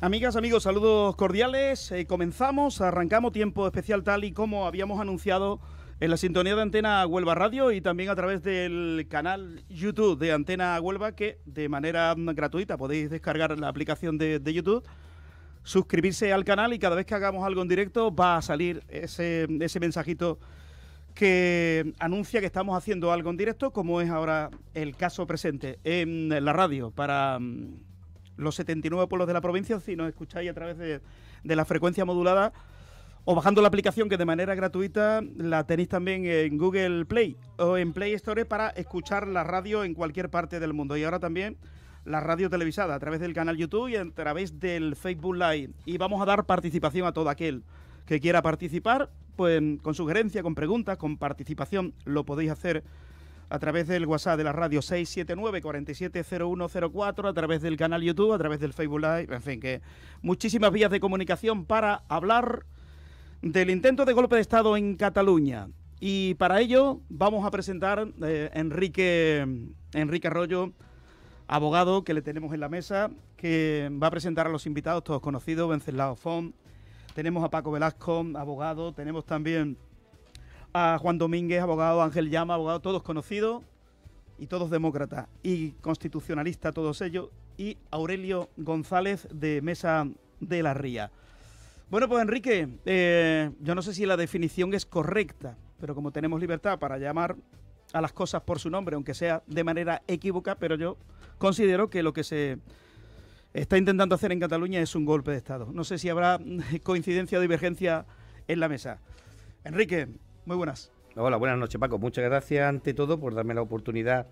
Amigas, amigos, saludos cordiales. Arrancamos tiempo especial tal y como habíamos anunciado en la sintonía de Antena Huelva Radio y también a través del canal YouTube de Antena Huelva, que de manera gratuita podéis descargar la aplicación de YouTube, suscribirse al canal y cada vez que hagamos algo en directo va a salir ese mensajito que anuncia que estamos haciendo algo en directo, como es ahora el caso presente en la radio para los 79 pueblos de la provincia. Si nos escucháis a través de la frecuencia modulada o bajando la aplicación, que de manera gratuita la tenéis también en Google Play o en Play Store, para escuchar la radio en cualquier parte del mundo. Y ahora también la radio televisada a través del canal YouTube y a través del Facebook Live. Y vamos a dar participación a todo aquel que quiera participar, pues con sugerencia, con preguntas, con participación. Lo podéis hacer a través del WhatsApp de la radio 679-470104, a través del canal YouTube, a través del Facebook Live, en fin, que muchísimas vías de comunicación para hablar del intento de golpe de Estado en Cataluña. Y para ello vamos a presentar a Enrique Arroyo, abogado, que le tenemos en la mesa, que va a presentar a los invitados, todos conocidos: Wenceslao Font, tenemos a Paco Velasco, abogado, tenemos también a Juan Domínguez, abogado, Ángel Llama, abogado, todos conocidos y todos demócratas y constitucionalistas, todos ellos, y Aurelio González de Mesa de la Ría. Bueno, pues Enrique, yo no sé si la definición es correcta, pero como tenemos libertad para llamar a las cosas por su nombre, aunque sea de manera equívoca, pero yo considero que lo que se está intentando hacer en Cataluña es un golpe de Estado. No sé si habrá coincidencia o divergencia en la mesa. Enrique, muy buenas. Hola, buenas noches, Paco. Muchas gracias ante todo por darme la oportunidad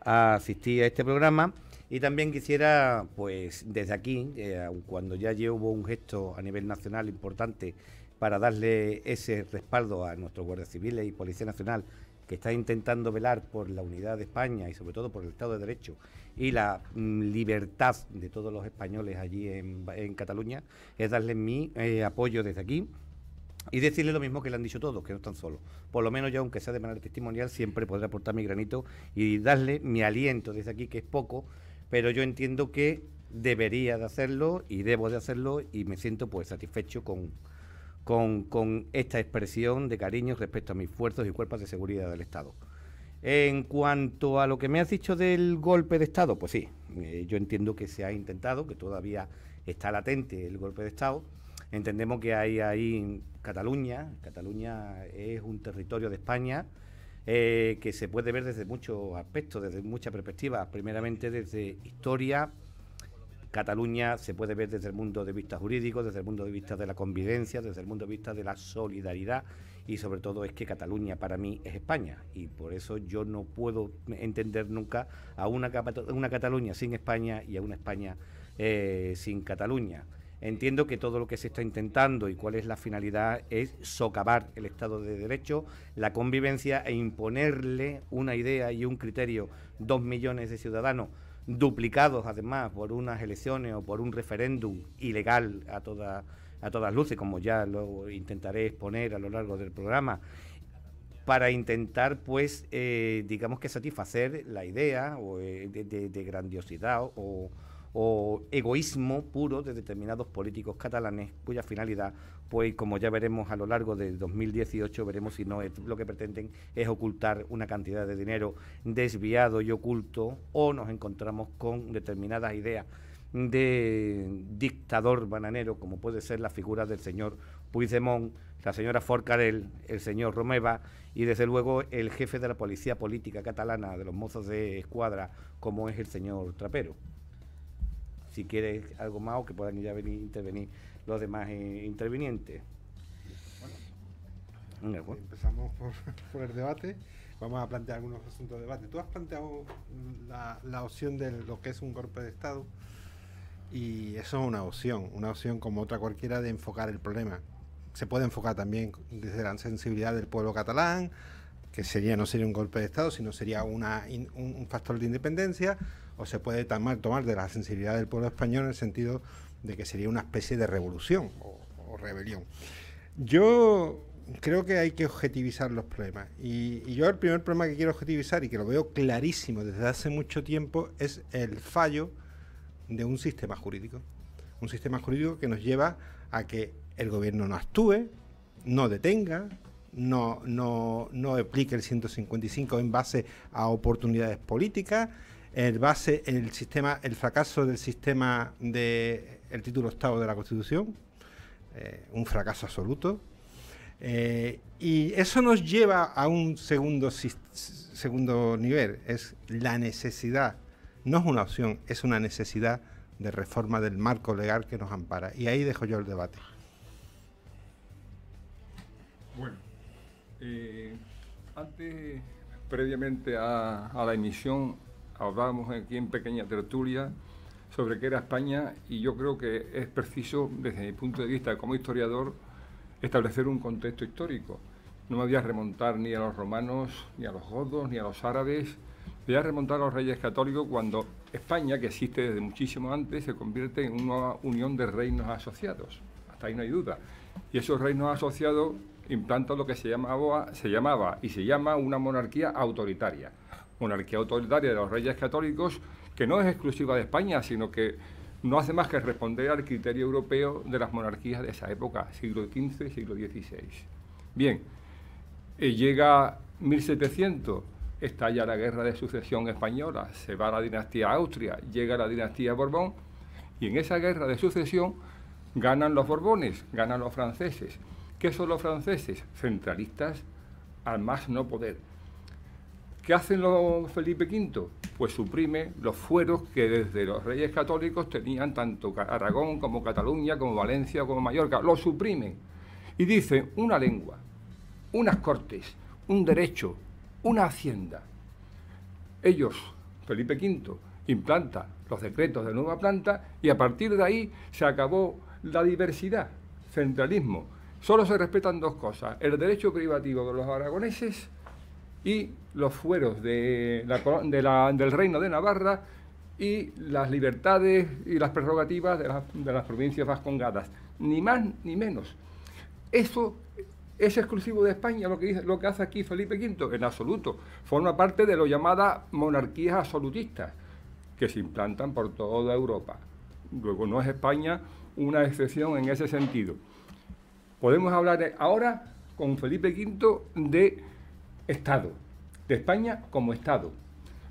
a asistir a este programa. Y también quisiera, pues desde aquí, aun cuando ya llevo un gesto a nivel nacional importante para darle ese respaldo a nuestros guardias civiles y Policía Nacional, que está intentando velar por la unidad de España y sobre todo por el Estado de Derecho y la libertad de todos los españoles allí en Cataluña, es darles mi apoyo desde aquí. Y decirle lo mismo que le han dicho todos, que no están solos. Por lo menos yo, aunque sea de manera testimonial, siempre podré aportar mi granito y darle mi aliento desde aquí, que es poco, pero yo entiendo que debería de hacerlo y debo de hacerlo, y me siento pues satisfecho con esta expresión de cariño respecto a mis fuerzas y cuerpos de seguridad del Estado. En cuanto a lo que me has dicho del golpe de Estado, pues sí, yo entiendo que se ha intentado, que todavía está latente el golpe de Estado. Entendemos que hay ahí Cataluña es un territorio de España que se puede ver desde muchos aspectos, desde muchas perspectivas. Primeramente desde historia. Cataluña se puede ver desde el punto de vista jurídico, desde el punto de vista de la convivencia, desde el punto de vista de la solidaridad, y sobre todo es que Cataluña para mí es España, y por eso yo no puedo entender nunca a una Cataluña sin España y a una España sin Cataluña. Entiendo que todo lo que se está intentando y cuál es la finalidad es socavar el Estado de Derecho, la convivencia, e imponerle una idea y un criterio 2 millones de ciudadanos, duplicados además por unas elecciones o por un referéndum ilegal a todas luces, como ya lo intentaré exponer a lo largo del programa, para intentar pues digamos que satisfacer la idea de grandiosidad o egoísmo puro de determinados políticos catalanes, cuya finalidad, pues como ya veremos a lo largo del 2018, veremos si no es, lo que pretenden es ocultar una cantidad de dinero desviado y oculto, o nos encontramos con determinadas ideas de dictador bananero, como puede ser la figura del señor Puigdemont, la señora Forcadell, el señor Romeva y desde luego el jefe de la policía política catalana, de los mozos de escuadra, como es el señor Trapero. Si quieres algo más, o que puedan ya intervenir los demás intervinientes. Bueno, empezamos por el debate. Vamos a plantear algunos asuntos de debate. Tú has planteado la opción de lo que es un golpe de Estado, y eso es una opción como otra cualquiera de enfocar el problema. Se puede enfocar también desde la sensibilidad del pueblo catalán, que no sería un golpe de Estado, sino sería un factor de independencia, o se puede tomar de la sensibilidad del pueblo español en el sentido de que sería una especie de revolución o rebelión. Yo creo que hay que objetivizar los problemas, y yo el primer problema que quiero objetivizar, y que lo veo clarísimo desde hace mucho tiempo, es el fallo de un sistema jurídico. un sistema jurídico que nos lleva a que el gobierno no actúe, no detenga, no aplique el 155 en base a oportunidades políticas, el fracaso del sistema del título octavo de la Constitución, un fracaso absoluto. Y eso nos lleva a un segundo nivel, es la necesidad, no es una opción, es una necesidad de reforma del marco legal que nos ampara. Y ahí dejo yo el debate. Bueno, antes, previamente a la emisión, hablábamos aquí en pequeña tertulia sobre qué era España, y yo creo que es preciso, desde mi punto de vista como historiador, establecer un contexto histórico. No me voy a remontar ni a los romanos, ni a los godos, ni a los árabes. Voy a remontar a los reyes católicos cuando España, que existe desde muchísimo antes, se convierte en una unión de reinos asociados. Hasta ahí no hay duda. Y esos reinos asociados implantan lo que se llamaba y se llama una monarquía autoritaria. Monarquía autoritaria de los reyes católicos, que no es exclusiva de España, sino que no hace más que responder al criterio europeo de las monarquías de esa época, siglo XV, siglo XVI. Bien, llega 1700, estalla la guerra de sucesión española, se va la dinastía Austria, llega la dinastía Borbón, y en esa guerra de sucesión ganan los Borbones, ganan los franceses. ¿Qué son los franceses? Centralistas al más no poder. ¿Qué hacen los Felipe V? Pues suprime los fueros que desde los reyes católicos tenían tanto Aragón como Cataluña, como Valencia, como Mallorca. Los suprimen y dicen una lengua, unas cortes, un derecho, una hacienda. Ellos, Felipe V, implanta los decretos de nueva planta y a partir de ahí se acabó la diversidad, centralismo. Solo se respetan dos cosas, el derecho privativo de los aragoneses y los fueros del Reino de Navarra y las libertades y las prerrogativas de las provincias vascongadas. Ni más ni menos. ¿Eso es exclusivo de España lo que hace aquí Felipe V? En absoluto. Forma parte de lo llamadas monarquías absolutistas que se implantan por toda Europa. Luego no es España una excepción en ese sentido. Podemos hablar ahora con Felipe V de Estado, de España como Estado,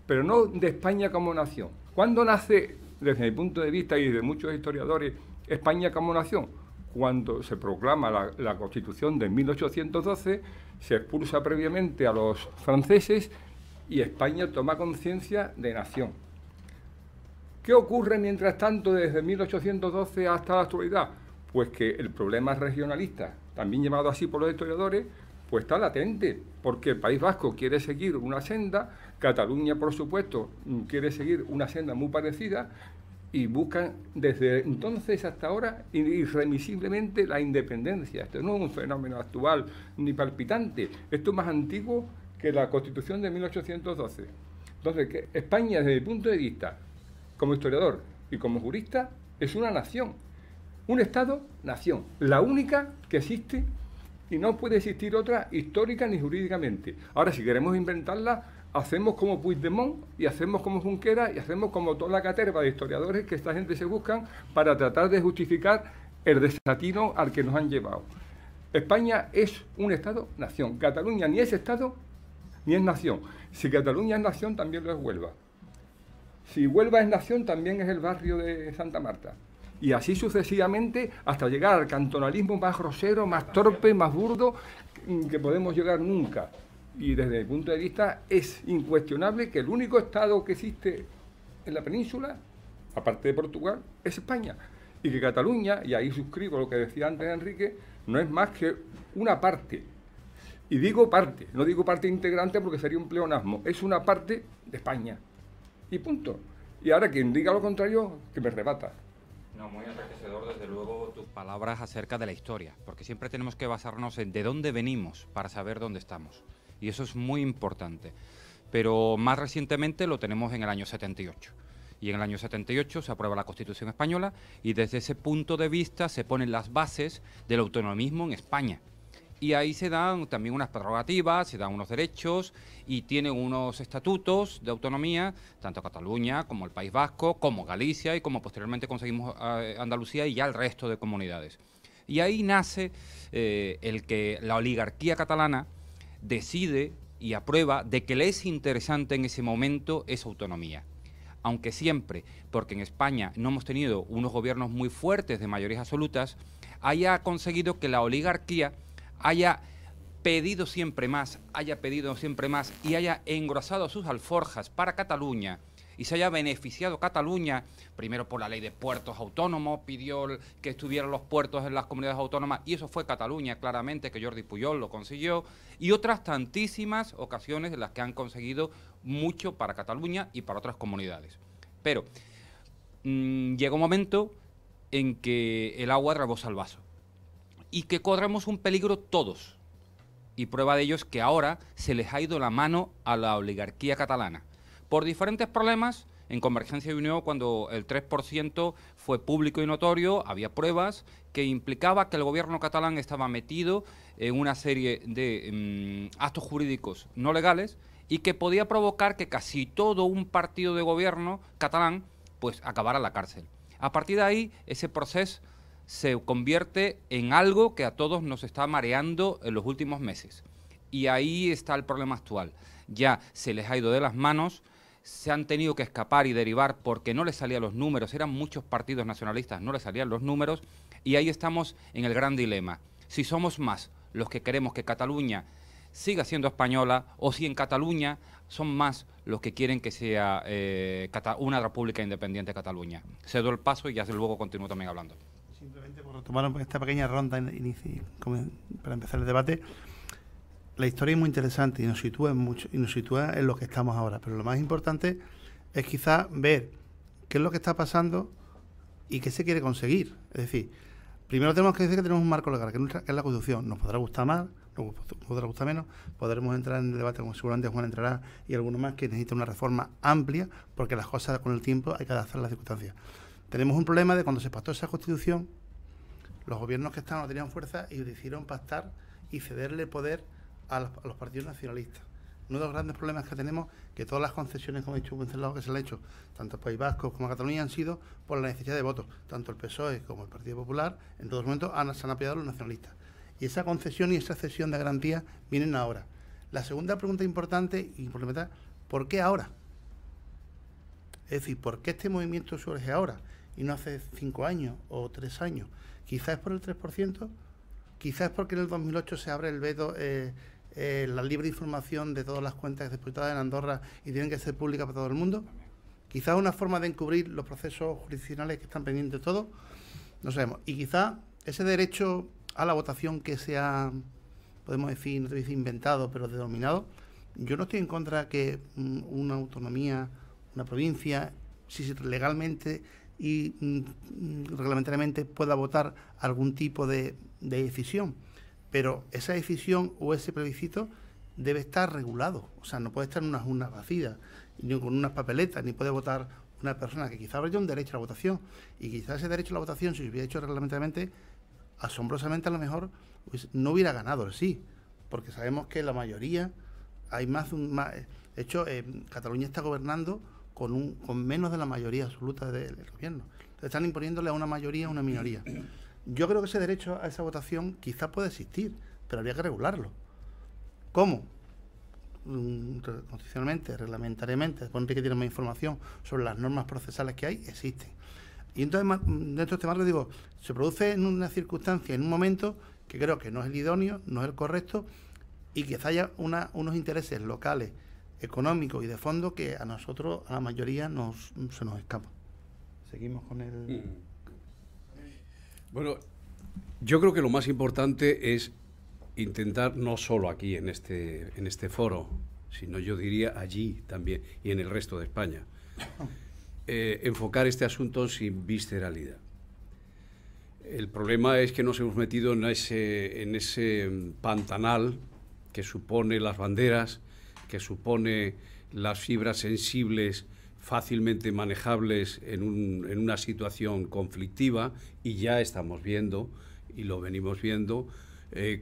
pero no de España como nación. ¿Cuándo nace, desde mi punto de vista y de muchos historiadores, España como nación? Cuando se proclama la Constitución de 1812, se expulsa previamente a los franceses y España toma conciencia de nación. ¿Qué ocurre mientras tanto desde 1812 hasta la actualidad? Pues que el problema regionalista, también llamado así por los historiadores, pues está latente, porque el País Vasco quiere seguir una senda, Cataluña, por supuesto, quiere seguir una senda muy parecida, y buscan desde entonces hasta ahora irremisiblemente la independencia. Esto no es un fenómeno actual ni palpitante, esto es más antiguo que la Constitución de 1812. Entonces, que España, desde mi punto de vista, como historiador y como jurista, es una nación, un Estado-nación, la única que existe y no puede existir otra histórica ni jurídicamente. Ahora, si queremos inventarla, hacemos como Puigdemont y hacemos como Junqueras y hacemos como toda la caterva de historiadores que esta gente se buscan para tratar de justificar el desatino al que nos han llevado. España es un Estado-nación. Cataluña ni es Estado ni es nación. Si Cataluña es nación, también lo es Huelva. Si Huelva es nación, también es el barrio de Santa Marta. Y así sucesivamente hasta llegar al cantonalismo más grosero, más torpe, más burdo, que podemos llegar nunca. Y desde mi punto de vista es incuestionable que el único Estado que existe en la península, aparte de Portugal, es España. Y que Cataluña, y ahí suscribo lo que decía antes Enrique, no es más que una parte. Y digo parte, no digo parte integrante porque sería un pleonasmo, es una parte de España. Y punto. Y ahora quien diga lo contrario, que me rebata. No, muy enriquecedor, desde luego, tus palabras acerca de la historia, porque siempre tenemos que basarnos en de dónde venimos para saber dónde estamos. Y eso es muy importante. Pero más recientemente lo tenemos en el año 78. Y en el año 78 se aprueba la Constitución española y desde ese punto de vista se ponen las bases del autonomismo en España. Y ahí se dan también unas prerrogativas, se dan unos derechos y tiene unos estatutos de autonomía, tanto Cataluña como el País Vasco, como Galicia y como posteriormente conseguimos Andalucía y ya el resto de comunidades. Y ahí nace el que la oligarquía catalana decide y aprueba de que le es interesante en ese momento esa autonomía. Aunque siempre, porque en España no hemos tenido unos gobiernos muy fuertes de mayorías absolutas, haya conseguido que la oligarquía haya pedido siempre más y haya engrosado sus alforjas para Cataluña y se haya beneficiado Cataluña, primero por la ley de puertos autónomos, pidió que estuvieran los puertos en las comunidades autónomas y eso fue Cataluña, claramente, que Jordi Pujol lo consiguió, y otras tantísimas ocasiones en las que han conseguido mucho para Cataluña y para otras comunidades. Pero llega un momento en que el agua rebosa el vaso y que corremos un peligro todos. Y prueba de ello es que ahora se les ha ido la mano a la oligarquía catalana. Por diferentes problemas, en Convergencia y Unió, cuando el 3% fue público y notorio, había pruebas que implicaba que el gobierno catalán estaba metido en una serie de actos jurídicos no legales y que podía provocar que casi todo un partido de gobierno catalán pues acabara en la cárcel. A partir de ahí, ese proceso se convierte en algo que a todos nos está mareando en los últimos meses. Y ahí está el problema actual. Ya se les ha ido de las manos, se han tenido que escapar y derivar porque no les salían los números, eran muchos partidos nacionalistas, no les salían los números, y ahí estamos en el gran dilema. Si somos más los que queremos que Cataluña siga siendo española, o si en Cataluña son más los que quieren que sea una república independiente de Cataluña. Cedo el paso y ya luego continúo también hablando. Simplemente por retomar esta pequeña ronda para empezar el debate, la historia es muy interesante y nos sitúa en lo que estamos ahora, pero lo más importante es quizás ver qué es lo que está pasando y qué se quiere conseguir. Es decir, primero tenemos que decir que tenemos un marco legal, que es la Constitución. Nos podrá gustar más, nos podrá gustar menos, podremos entrar en el debate, como seguramente Juan entrará, y alguno más, que necesita una reforma amplia, porque las cosas con el tiempo hay que adaptar a las circunstancias. Tenemos un problema de cuando se pactó esa Constitución, los gobiernos que estaban no tenían fuerza y decidieron pactar y cederle poder a los partidos nacionalistas. Uno de los grandes problemas que tenemos que todas las concesiones, como he dicho, que se le ha hecho, tanto al País Vasco como a Cataluña, han sido por la necesidad de votos. Tanto el PSOE como el Partido Popular, en todos momentos, se han apoyado a los nacionalistas. Y esa concesión y esa cesión de garantías vienen ahora. La segunda pregunta importante y complementar, ¿por qué ahora? Es decir, ¿por qué este movimiento surge ahora y no hace 5 años o 3 años? Quizás es por el 3%, quizás es porque en el 2008 se abre el veto, la libre información de todas las cuentas depositadas en Andorra y tienen que ser públicas para todo el mundo. Quizás una forma de encubrir los procesos jurisdiccionales que están pendientes de todo, no sabemos. Y quizás ese derecho a la votación que se ha, podemos decir, no te voy a decir inventado, pero denominado, yo no estoy en contra que una autonomía, una provincia, si legalmente y reglamentariamente pueda votar algún tipo de decisión, pero esa decisión o ese plebiscito debe estar regulado, o sea, no puede estar en unas urnas vacías, ni con unas papeletas, ni puede votar una persona que quizá habría un derecho a la votación, y quizás ese derecho a la votación, si se hubiera hecho reglamentariamente, asombrosamente a lo mejor pues, no hubiera ganado el sí, porque sabemos que la mayoría, hay de hecho, Cataluña está gobernando con menos de la mayoría absoluta del gobierno. Entonces están imponiéndole a una mayoría a una minoría. Yo creo que ese derecho a esa votación quizás puede existir, pero habría que regularlo. ¿Cómo? Constitucionalmente, reglamentariamente, después Enrique tiene más información sobre las normas procesales que hay, existen. Y entonces, dentro de este marco, digo, se produce en una circunstancia, en un momento que creo que no es el idóneo, no es el correcto, y quizá haya unos intereses locales, económicos y de fondo que a nosotros, a la mayoría, se nos escapa. Seguimos con el... Bueno, yo creo que lo más importante es intentar, no solo aquí en este foro, sino yo diría allí también y en el resto de España, enfocar este asunto sin visceralidad. El problema es que nos hemos metido en ese pantanal que supone las banderas, que supone las fibras sensibles fácilmente manejables en una situación conflictiva, y ya estamos viendo, y lo venimos viendo,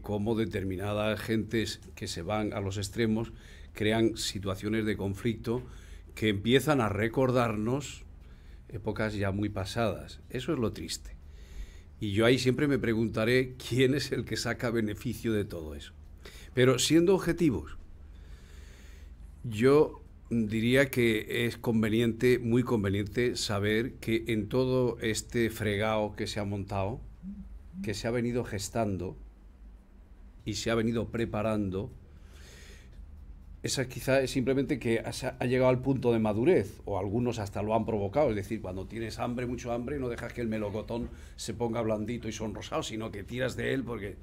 cómo determinadas gentes que se van a los extremos crean situaciones de conflicto que empiezan a recordarnos épocas ya muy pasadas. Eso es lo triste. Y yo ahí siempre me preguntaré quién es el que saca beneficio de todo eso. Pero siendo objetivos, yo diría que es conveniente, muy conveniente, saber que en todo este fregado que se ha montado, que se ha venido gestando y se ha venido preparando, esa quizá es simplemente que ha llegado al punto de madurez, o algunos hasta lo han provocado, es decir, cuando tienes hambre, mucho hambre, no dejas que el melocotón se ponga blandito y sonrosado, sino que tiras de él, porque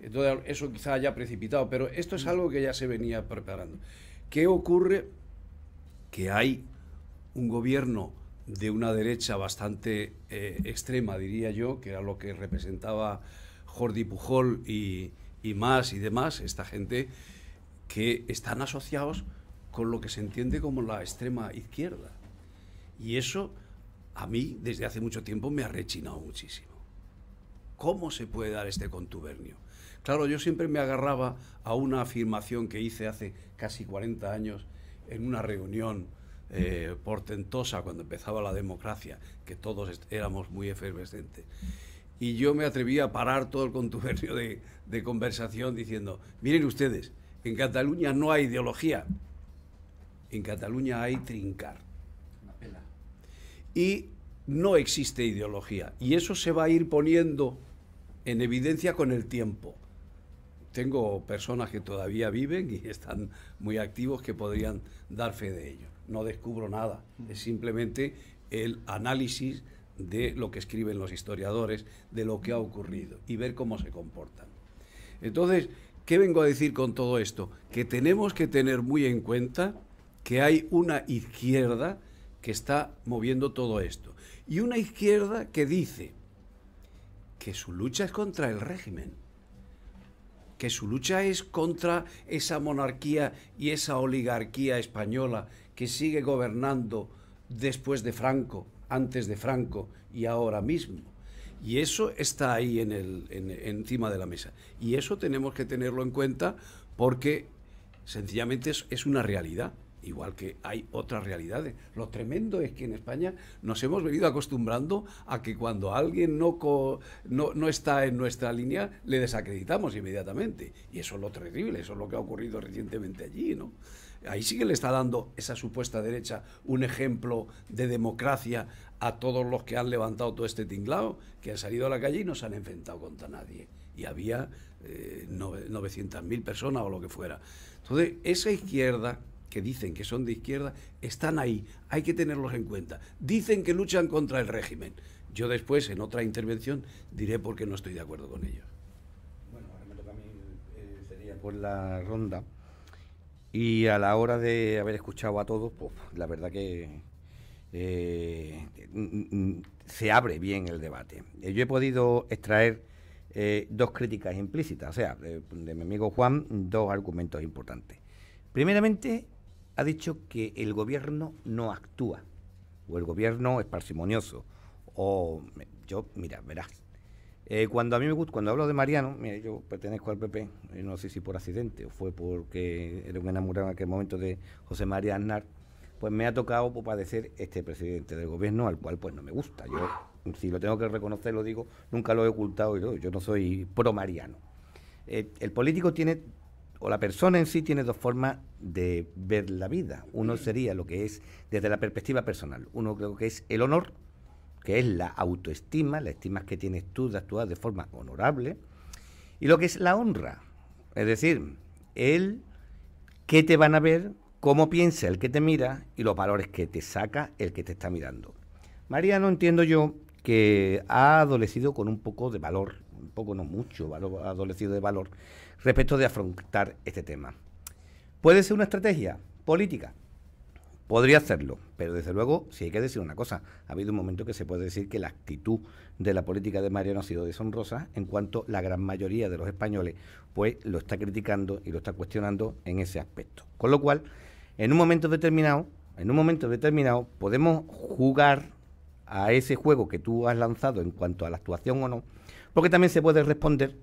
entonces eso quizá haya precipitado, pero esto es algo que ya se venía preparando. ¿Qué ocurre? Que hay un gobierno de una derecha bastante extrema, diría yo, que era lo que representaba Jordi Pujol y más y demás, esta gente que están asociados con lo que se entiende como la extrema izquierda. Y eso a mí desde hace mucho tiempo me ha rechinado muchísimo. ¿Cómo se puede dar este contubernio? Claro, yo siempre me agarraba a una afirmación que hice hace casi 40 años en una reunión portentosa cuando empezaba la democracia, que todos éramos muy efervescentes. Y yo me atreví a parar todo el contubernio de conversación diciendo, miren ustedes, en Cataluña no hay ideología, en Cataluña hay trincar. Y no existe ideología, y eso se va a ir poniendo en evidencia con el tiempo. Tengo personas que todavía viven y están muy activos que podrían dar fe de ello. No descubro nada, es simplemente el análisis de lo que escriben los historiadores, de lo que ha ocurrido y ver cómo se comportan. Entonces, ¿qué vengo a decir con todo esto? Que tenemos que tener muy en cuenta que hay una izquierda que está moviendo todo esto. Y una izquierda que dice que su lucha es contra el régimen, que su lucha es contra esa monarquía y esa oligarquía española que sigue gobernando después de Franco, antes de Franco y ahora mismo. Y eso está ahí encima de la mesa. Y eso tenemos que tenerlo en cuenta porque sencillamente es una realidad, igual que hay otras realidades. Lo tremendo es que en España nos hemos venido acostumbrando a que cuando alguien no está en nuestra línea, le desacreditamos inmediatamente. Y eso es lo terrible, eso es lo que ha ocurrido recientemente allí, ¿no? Ahí sí que le está dando esa supuesta derecha un ejemplo de democracia a todos los que han levantado todo este tinglado, que han salido a la calle y no se han enfrentado contra nadie. Y había 900.000 personas o lo que fuera. Entonces, esa izquierda, que dicen que son de izquierda, están ahí, hay que tenerlos en cuenta. Dicen que luchan contra el régimen. Yo después, en otra intervención, diré por qué no estoy de acuerdo con ellos. Bueno, ahora me toca a mí, sería por la ronda. Y a la hora de haber escuchado a todos, pues la verdad que se abre bien el debate. Yo he podido extraer dos críticas implícitas, o sea, de mi amigo Juan, dos argumentos importantes. Primeramente, ha dicho que el gobierno no actúa, o el gobierno es parsimonioso, o mira, verás. Cuando hablo de Mariano, mira, yo pertenezco al PP, no sé si por accidente o fue porque era un enamorado en aquel momento de José María Aznar, pues me ha tocado padecer este presidente del gobierno, al cual pues no me gusta. Yo, si lo tengo que reconocer, lo digo, nunca lo he ocultado, yo no soy pro Mariano. El político tiene, o la persona en sí tiene dos formas de ver la vida. Uno sería lo que es desde la perspectiva personal, uno creo que es el honor, que es la autoestima, la estima que tienes tú de actuar de forma honorable, y lo que es la honra, es decir, el qué te van a ver, cómo piensa el que te mira y los valores que te saca el que te está mirando. Mariano, entiendo yo, que ha adolecido con un poco de valor, un poco no mucho, valor, ha adolecido de valor respecto de afrontar este tema. ¿Puede ser una estrategia política? Podría hacerlo, pero desde luego, si hay que decir una cosa, ha habido un momento que se puede decir que la actitud de la política de Mariano ha sido deshonrosa, en cuanto la gran mayoría de los españoles pues lo está criticando y lo está cuestionando en ese aspecto. Con lo cual, en un momento determinado podemos jugar a ese juego que tú has lanzado en cuanto a la actuación o no, porque también se puede responder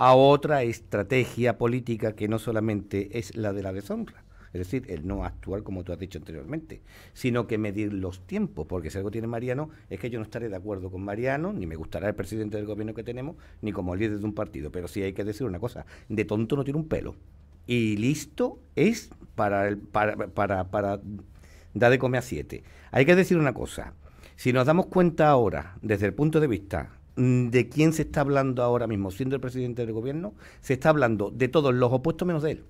a otra estrategia política que no solamente es la de la deshonra, es decir, el no actuar como tú has dicho anteriormente, sino que medir los tiempos, porque si algo tiene Mariano es que yo no estaré de acuerdo con Mariano, ni me gustará el presidente del gobierno que tenemos, ni como líder de un partido, pero sí hay que decir una cosa, de tonto no tiene un pelo, y listo es para dar de comer a 7. Hay que decir una cosa, si nos damos cuenta ahora, desde el punto de vista de quién se está hablando ahora mismo, siendo el presidente del gobierno, se está hablando de todos los opuestos menos de él.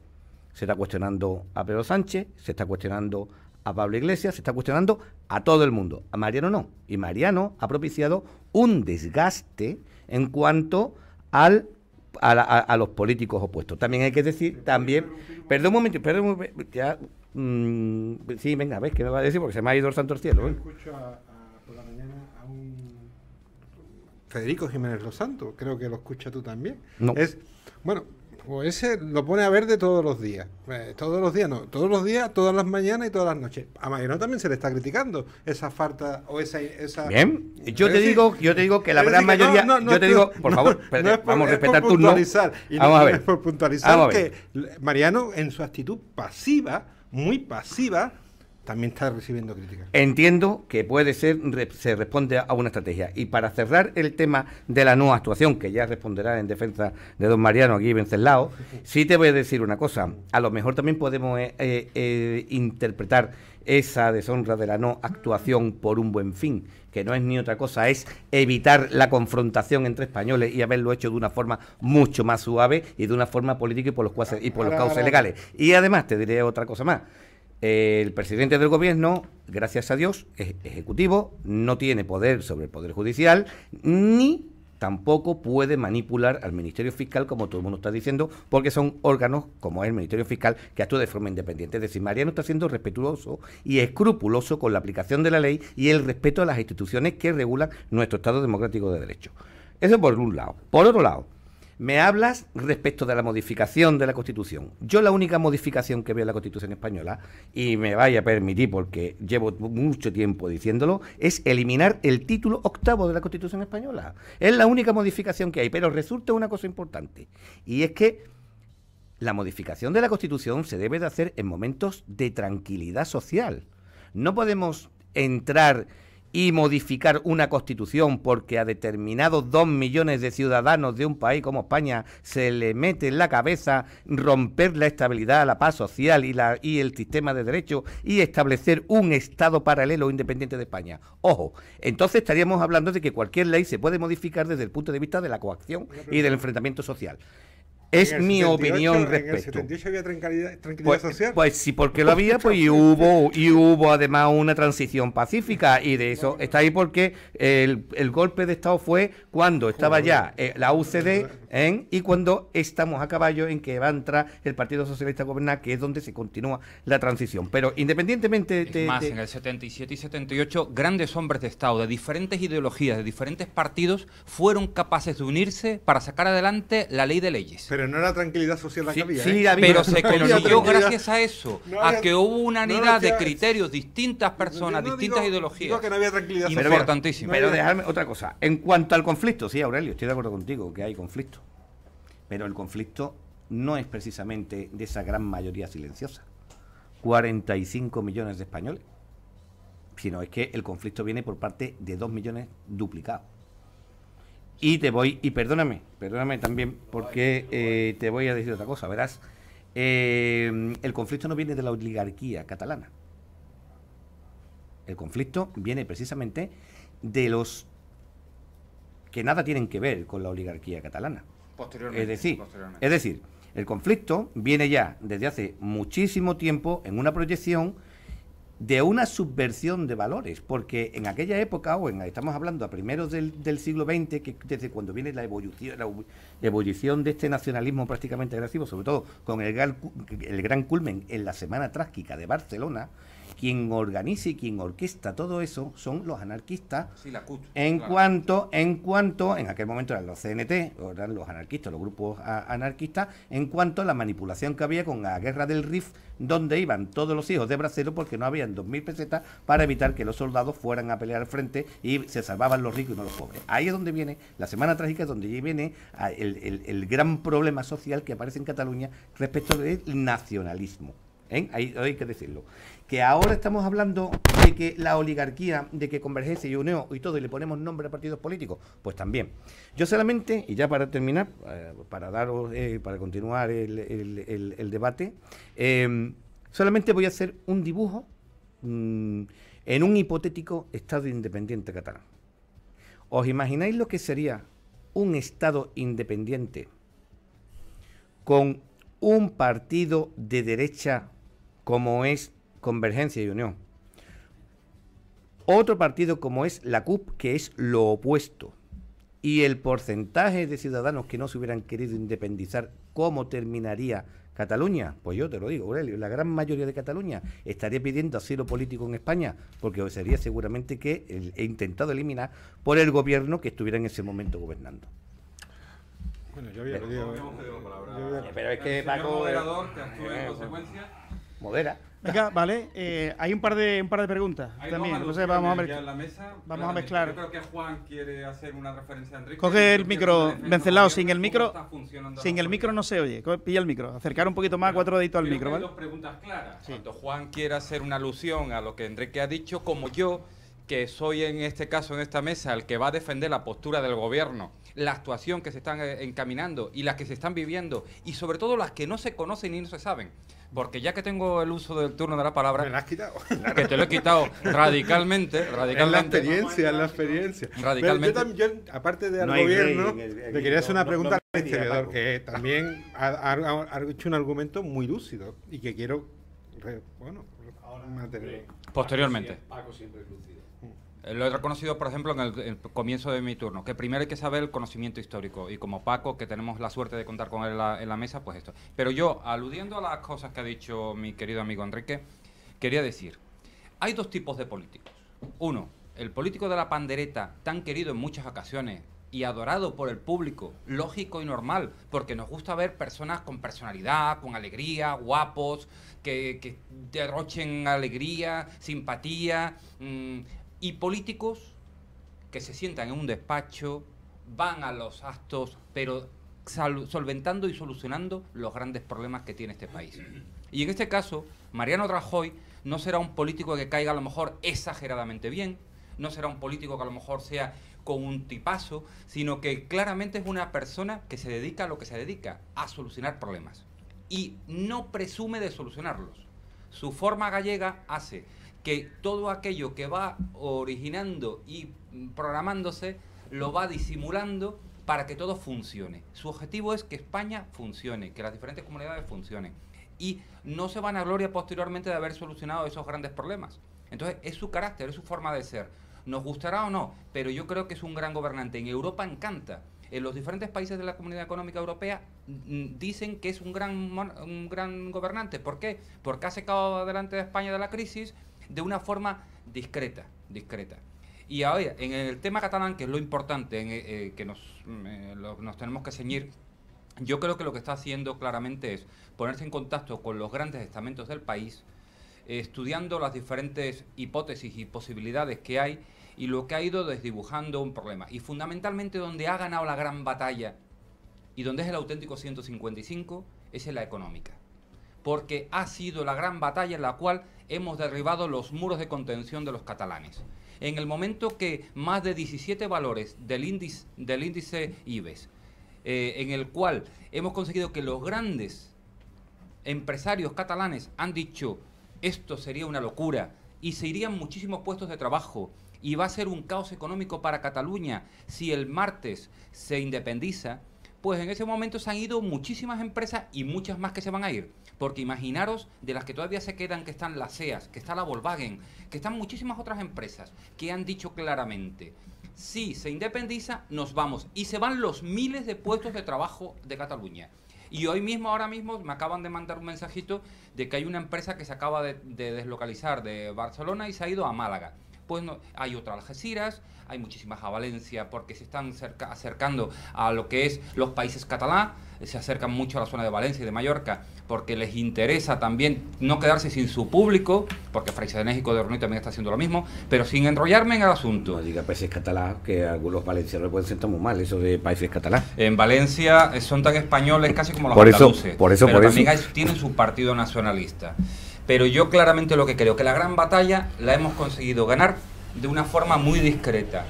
Se está cuestionando a Pedro Sánchez, se está cuestionando a Pablo Iglesias, se está cuestionando a todo el mundo. A Mariano no. Y Mariano ha propiciado un desgaste en cuanto a los políticos opuestos. También hay que decir, perdón un momento, ya, sí, venga, ¿ves qué me va a decir? Porque se me ha ido el santo al cielo. Yo escucho por la mañana a un Federico Jiménez Los Santos, creo que lo escuchas tú también. No. Bueno, pues ese lo pone a verde todos los días. Todos los días no, todos los días, todas las mañanas y todas las noches. A Mariano también se le está criticando esa falta o esa. Bien, yo te digo que la gran mayoría, yo te digo, por favor, vamos a respetar tu no. Vamos a ver. Es por puntualizar que Mariano en su actitud pasiva, muy pasiva, también está recibiendo críticas. Entiendo que puede ser, se responde a una estrategia. Y para cerrar el tema de la no actuación, que ya responderá en defensa de don Mariano aquí Venceslao, sí te voy a decir una cosa. A lo mejor también podemos interpretar esa deshonra de la no actuación por un buen fin, que no es ni otra cosa, es evitar la confrontación entre españoles y haberlo hecho de una forma mucho más suave y de una forma política y por los cauces legales. Y además te diré otra cosa más. El presidente del gobierno, gracias a Dios, es ejecutivo, no tiene poder sobre el poder judicial, ni tampoco puede manipular al Ministerio Fiscal, como todo el mundo está diciendo, porque son órganos, como es el Ministerio Fiscal, que actúa de forma independiente. Es decir, Mariano está siendo respetuoso y escrupuloso con la aplicación de la ley y el respeto a las instituciones que regulan nuestro Estado democrático de derecho. Eso por un lado. Por otro lado, me hablas respecto de la modificación de la Constitución. Yo la única modificación que veo en la Constitución española, y me vaya a permitir porque llevo mucho tiempo diciéndolo, es eliminar el título 8º de la Constitución española. Es la única modificación que hay, pero resulta una cosa importante, y es que la modificación de la Constitución se debe de hacer en momentos de tranquilidad social. No podemos entrar y modificar una Constitución porque a determinados 2 millones de ciudadanos de un país como España se le mete en la cabeza romper la estabilidad, la paz social y el sistema de derecho y establecer un Estado paralelo independiente de España. Ojo, entonces estaríamos hablando de que cualquier ley se puede modificar desde el punto de vista de la coacción y del enfrentamiento social. Es mi opinión respecto. ¿En el 78 había tranquilidad social? Pues sí, porque lo había, pues y hubo además una transición pacífica, y de eso está ahí porque el golpe de Estado fue cuando estaba ya la UCD y cuando estamos a caballo en que va a entrar el Partido Socialista a gobernar, que es donde se continúa la transición. Pero independientemente en el 77 y 78, grandes hombres de Estado de diferentes ideologías, de diferentes partidos, fueron capaces de unirse para sacar adelante la ley de leyes. Pero no era tranquilidad social la que había. Sí, pero se consiguió gracias a eso, a que hubo una unidad de criterios, distintas personas, distintas ideologías. Digo que no había tranquilidad social. Importantísimo. Pero dejarme otra cosa. En cuanto al conflicto, sí, Aurelio, estoy de acuerdo contigo que hay conflicto. Pero el conflicto no es precisamente de esa gran mayoría silenciosa. 45 millones de españoles. Sino es que el conflicto viene por parte de 2 millones duplicados. Y perdóname también, porque te voy a decir otra cosa, verás. El conflicto no viene de la oligarquía catalana. El conflicto viene precisamente de los que nada tienen que ver con la oligarquía catalana. Posteriormente. Es decir, el conflicto viene ya desde hace muchísimo tiempo en una proyección de una subversión de valores, porque en aquella época, estamos hablando a primeros del siglo XX, que desde cuando viene la ebullición de este nacionalismo prácticamente agresivo, sobre todo con el gran culmen en la Semana Trágica de Barcelona, quien organiza y quien orquesta todo eso son los anarquistas. Sí, la CUT, en claro. cuanto, en aquel momento eran los CNT, o eran los anarquistas, los grupos anarquistas, en cuanto a la manipulación que había con la guerra del Rif, donde iban todos los hijos de bracero porque no habían 2.000 pesetas para evitar que los soldados fueran a pelear al frente y se salvaban los ricos y no los pobres. Ahí es donde viene la Semana Trágica, donde viene el gran problema social que aparece en Cataluña respecto del nacionalismo. Ahí hay que decirlo. Que ahora estamos hablando de que la oligarquía, de que Convergencia y Unión y todo, y le ponemos nombre a partidos políticos, pues también. Yo solamente, y ya para terminar, para daros, para continuar el debate, solamente voy a hacer un dibujo en un hipotético Estado independiente catalán. ¿Os imagináis lo que sería un Estado independiente con un partido de derecha como es Convergencia y Unión, otro partido como es la CUP, que es lo opuesto, y el porcentaje de ciudadanos que no se hubieran querido independizar, cómo terminaría Cataluña? Pues yo te lo digo, Aurelio, la gran mayoría de Cataluña estaría pidiendo asilo político en España, porque sería seguramente que he intentado eliminar por el gobierno que estuviera en ese momento gobernando. Bueno, yo había pedido... Pero es que Paco... moderador, que actúe en consecuencia. Modera. Venga, vale, hay un par de preguntas también. Entonces vamos a ver. En la mesa, vamos a mezclar. Yo creo que Juan quiere hacer una referencia a Enrique. Coge el micro, Venceslao, sin el micro. Sin el micro no se oye. Pilla el micro. Acercar un poquito más, 4 deditos al micro, ¿vale? Dos preguntas claras. Tanto Juan quiere hacer una alusión a lo que Enrique ha dicho, como yo, que soy en este caso, en esta mesa, el que va a defender la postura del gobierno, la actuación que se están encaminando y las que se están viviendo, y sobre todo las que no se conocen y no se saben. Porque ya que tengo el uso del turno de la palabra... ¿Me la has quitado? Que te lo he quitado radicalmente. Es la experiencia. Radicalmente. Yo, aparte del No hay gobierno, rey le quería hacer una pregunta al media, historiador, Paco. que también ha hecho un argumento muy lúcido y que quiero mantener. Posteriormente. Paco siempre es lúcido. Lo he reconocido, por ejemplo, en el comienzo de mi turno, que primero hay que saber el conocimiento histórico, y como Paco, que tenemos la suerte de contar con él en la mesa, pues esto. Pero yo, aludiendo a las cosas que ha dicho mi querido amigo Enrique, quería decir, hay dos tipos de políticos. Uno, el político de la pandereta, tan querido en muchas ocasiones y adorado por el público, lógico y normal, porque nos gusta ver personas con personalidad, con alegría, guapos, que derrochen alegría, simpatía... y políticos que se sientan en un despacho, van a los actos, pero solventando y solucionando los grandes problemas que tiene este país. Y en este caso, Mariano Rajoy no será un político que caiga a lo mejor exageradamente bien, no será un político que a lo mejor sea con un tipazo, sino que claramente es una persona que se dedica a lo que se dedica, a solucionar problemas. Y no presume de solucionarlos. Su forma gallega hace que todo aquello que va originando y programándose lo va disimulando para que todo funcione. Su objetivo es que España funcione, que las diferentes comunidades funcionen. Y no se van a gloria posteriormente de haber solucionado esos grandes problemas. Entonces, es su carácter, es su forma de ser. Nos gustará o no, pero yo creo que es un gran gobernante. En Europa encanta. En los diferentes países de la Comunidad Económica Europea dicen que es un gran gobernante. ¿Por qué? Porque ha sacado adelante a España de la crisis de una forma discreta. Y ahora, en el tema catalán, que es lo importante, que nos tenemos que ceñir, yo creo que lo que está haciendo claramente es ponerse en contacto con los grandes estamentos del país, estudiando las diferentes hipótesis y posibilidades que hay, y lo que ha ido desdibujando un problema. Y fundamentalmente donde ha ganado la gran batalla, y donde es el auténtico 155, es en la económica. Porque ha sido la gran batalla en la cual hemos derribado los muros de contención de los catalanes. En el momento que más de 17 valores del índice IBEX, en el cual hemos conseguido que los grandes empresarios catalanes han dicho esto sería una locura y se irían muchísimos puestos de trabajo y va a ser un caos económico para Cataluña si el martes se independiza, pues en ese momento se han ido muchísimas empresas y muchas más que se van a ir. Porque imaginaros de las que todavía se quedan, que están las SEAS, que está la Volkswagen, que están muchísimas otras empresas que han dicho claramente, si se independiza, nos vamos. Y se van los miles de puestos de trabajo de Cataluña. Y hoy mismo, ahora mismo, me acaban de mandar un mensajito de que hay una empresa que se acaba de deslocalizar de Barcelona y se ha ido a Málaga. Pues no, hay otra Algeciras, hay muchísimas a Valencia porque se están acercando a lo que es los países catalanes, se acercan mucho a la zona de Valencia y de Mallorca porque les interesa también no quedarse sin su público, porque Freixenésico de Ornoy también está haciendo lo mismo, pero sin enrollarme en el asunto. No diga países catalanes, que algunos valencianos le pueden sentar muy mal eso de países catalanes. En Valencia son tan españoles casi como los andaluces, pero también tienen su partido nacionalista. Pero yo claramente lo que creo, que la gran batalla la hemos conseguido ganar de una forma muy discreta.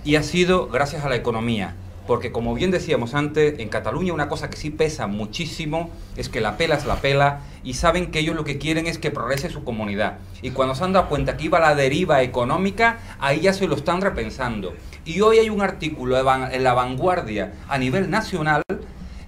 Y ha sido gracias a la economía. Porque como bien decíamos antes, en Cataluña una cosa que sí pesa muchísimo es que la pela es la pela y saben que ellos lo que quieren es que progrese su comunidad. Y cuando se han dado cuenta que iba a la deriva económica, ahí ya se lo están repensando. Y hoy hay un artículo en La Vanguardia a nivel nacional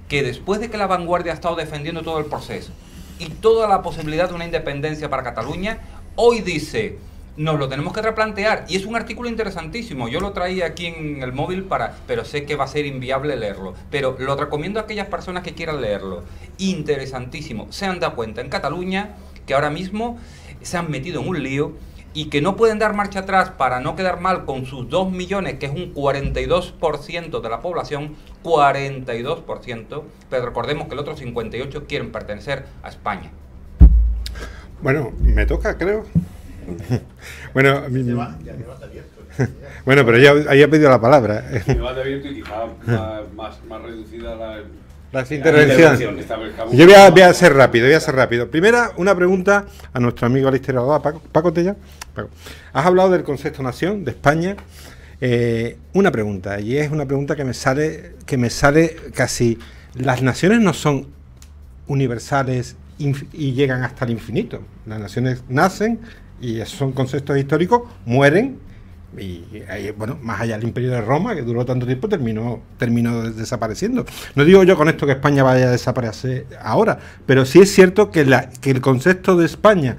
que después de que La Vanguardia ha estado defendiendo todo el proceso y toda la posibilidad de una independencia para Cataluña, hoy dice, nos lo tenemos que replantear. Y es un artículo interesantísimo. Yo lo traía aquí en el móvil, pero sé que va a ser inviable leerlo. Pero lo recomiendo a aquellas personas que quieran leerlo. Interesantísimo. Se han dado cuenta en Cataluña que ahora mismo se han metido en un lío y que no pueden dar marcha atrás para no quedar mal con sus 2 millones, que es un 42% de la población, 42%, pero recordemos que el otro 58% quieren pertenecer a España. Bueno, me toca, creo. Bueno, bueno, pero ya había pedido la palabra. Debate abierto y quizá más reducida las intervenciones. Yo voy a ser rápido, Primera, una pregunta a nuestro amigo al historiador Paco Tella. Paco, has hablado del concepto nación, de España. Una pregunta, y es una pregunta que me sale casi. Las naciones no son universales y llegan hasta el infinito. Las naciones nacen y son conceptos históricos, mueren. Y bueno, más allá del Imperio de Roma, que duró tanto tiempo, terminó desapareciendo. No digo yo con esto que España vaya a desaparecer ahora, pero sí es cierto que el concepto de España,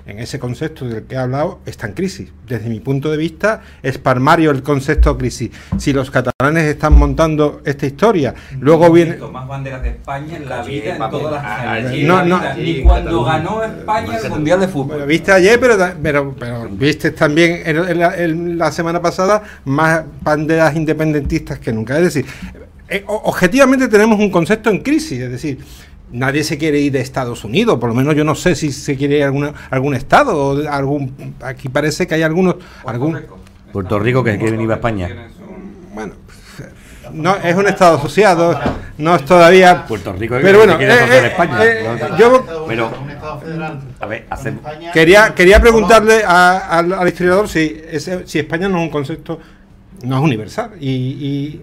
en ese concepto del que he hablado, está en crisis. Desde mi punto de vista, es palmario el concepto de crisis. Si los catalanes están montando esta historia, luego viene... Más banderas de España en la vida, en todas las años. Ni cuando ganó España el Mundial de Fútbol. Bueno, viste ayer, pero viste también en la semana pasada más banderas independentistas que nunca. Es decir, objetivamente tenemos un concepto en crisis, es decir... Nadie se quiere ir de Estados Unidos, por lo menos yo no sé si se quiere ir a algún estado o aquí parece que hay Puerto Rico que quieren ir a España. Bueno, no es un estado asociado, no es todavía Puerto Rico, pero bueno, quiere asociar a España. Pero un estado federal. A ver, quería preguntarle al historiador si España no es un concepto, no es universal y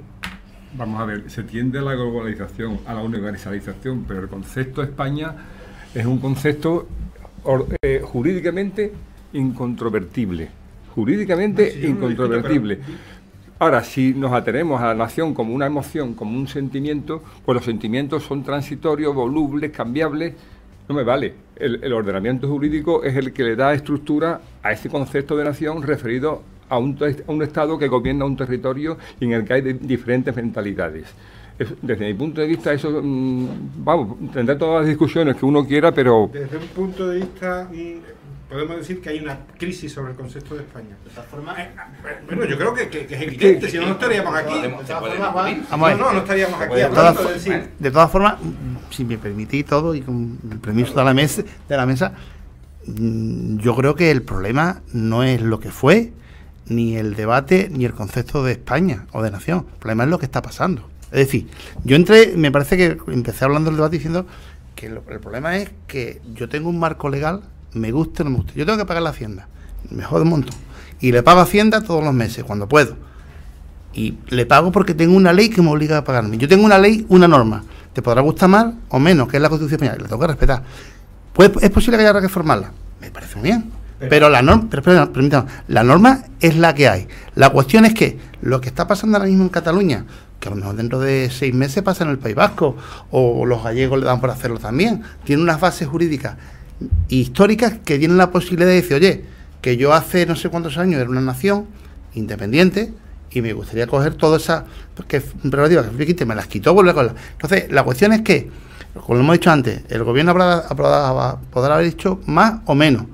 Vamos a ver, se tiende a la globalización, a la universalización, pero el concepto de España es un concepto jurídicamente incontrovertible. Jurídicamente incontrovertible. Ahora, si nos atenemos a la nación como una emoción, como un sentimiento, pues los sentimientos son transitorios, volubles, cambiables. No me vale. El ordenamiento jurídico es el que le da estructura a ese concepto de nación referido a un Estado que gobierna un territorio y en el que hay diferentes mentalidades. Desde mi punto de vista, eso, tendrá todas las discusiones que uno quiera, pero... Desde un punto de vista, podemos decir que hay una crisis sobre el concepto de España. De todas formas... bueno, yo creo que es evidente, si no, no estaríamos aquí. No estaríamos aquí hablando de decir... De todas formas, si me permitís todo y con el permiso de la mesa, yo creo que el problema no es lo que fue, ni el debate, ni el concepto de España o de nación. El problema es lo que está pasando. Es decir, me parece que empecé hablando del debate diciendo que el problema es que yo tengo un marco legal, me guste o no me guste. Yo tengo que pagar la Hacienda, me jode un montón. Y le pago a Hacienda todos los meses, cuando puedo. Y le pago porque tengo una ley que me obliga a pagarme. Yo tengo una ley, una norma. Te podrá gustar más o menos, que es la Constitución española, y la tengo que respetar. Pues es posible que haya que reformarla. Me parece muy bien. Pero la norma, permítame, la norma es la que hay. La cuestión es que lo que está pasando ahora mismo en Cataluña, que a lo mejor dentro de 6 meses pasa en el País Vasco, o los gallegos le dan por hacerlo también, tiene unas bases jurídicas históricas que tienen la posibilidad de decir, oye, que yo hace no sé cuántos años era una nación independiente y me gustaría coger toda esa prerrogativa que me las quitó, volver a cogerla. Entonces, la cuestión es que como lo hemos dicho antes, el gobierno podrá haber hecho más o menos.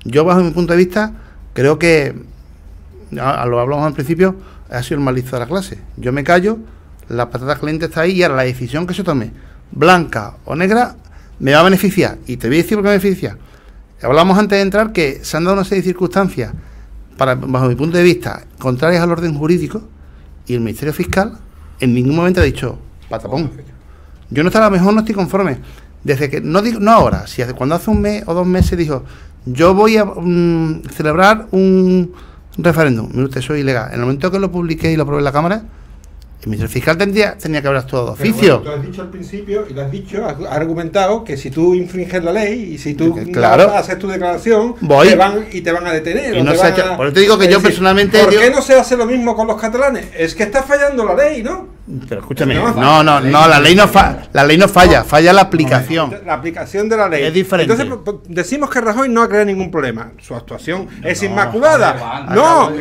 Yo, bajo mi punto de vista, creo que, lo hablamos al principio, ha sido el más listo de la clase. Yo me callo, la patata caliente está ahí y ahora la decisión que se tome, blanca o negra, me va a beneficiar. Y te voy a decir por qué me beneficia. Hablamos antes de entrar que se han dado una serie de circunstancias, bajo mi punto de vista, contrarias al orden jurídico, y el Ministerio Fiscal en ningún momento ha dicho patapón. Yo no estaba, a lo mejor no estoy conforme. Desde que, no digo, no ahora, si cuando hace un mes o 2 meses dijo, yo voy a celebrar un referéndum, mire usted, eso es ilegal. En el momento que lo publiqué y lo aprobé en la Cámara, el Ministerio Fiscal tenía que haber actuado de oficio. Bueno, tú has dicho al principio, y lo has dicho, has argumentado que si tú infringes la ley y si tú claro, no haces tu declaración, voy, te van a detener. Y no se por eso te digo que yo personalmente... ¿Por qué no se hace lo mismo con los catalanes? Es que está fallando la ley, ¿no? Pero escúchame, no, la ley no falla, falla la aplicación. La aplicación de la ley. Es diferente. Entonces decimos que Rajoy no ha creado ningún problema. Su actuación es inmaculada. No,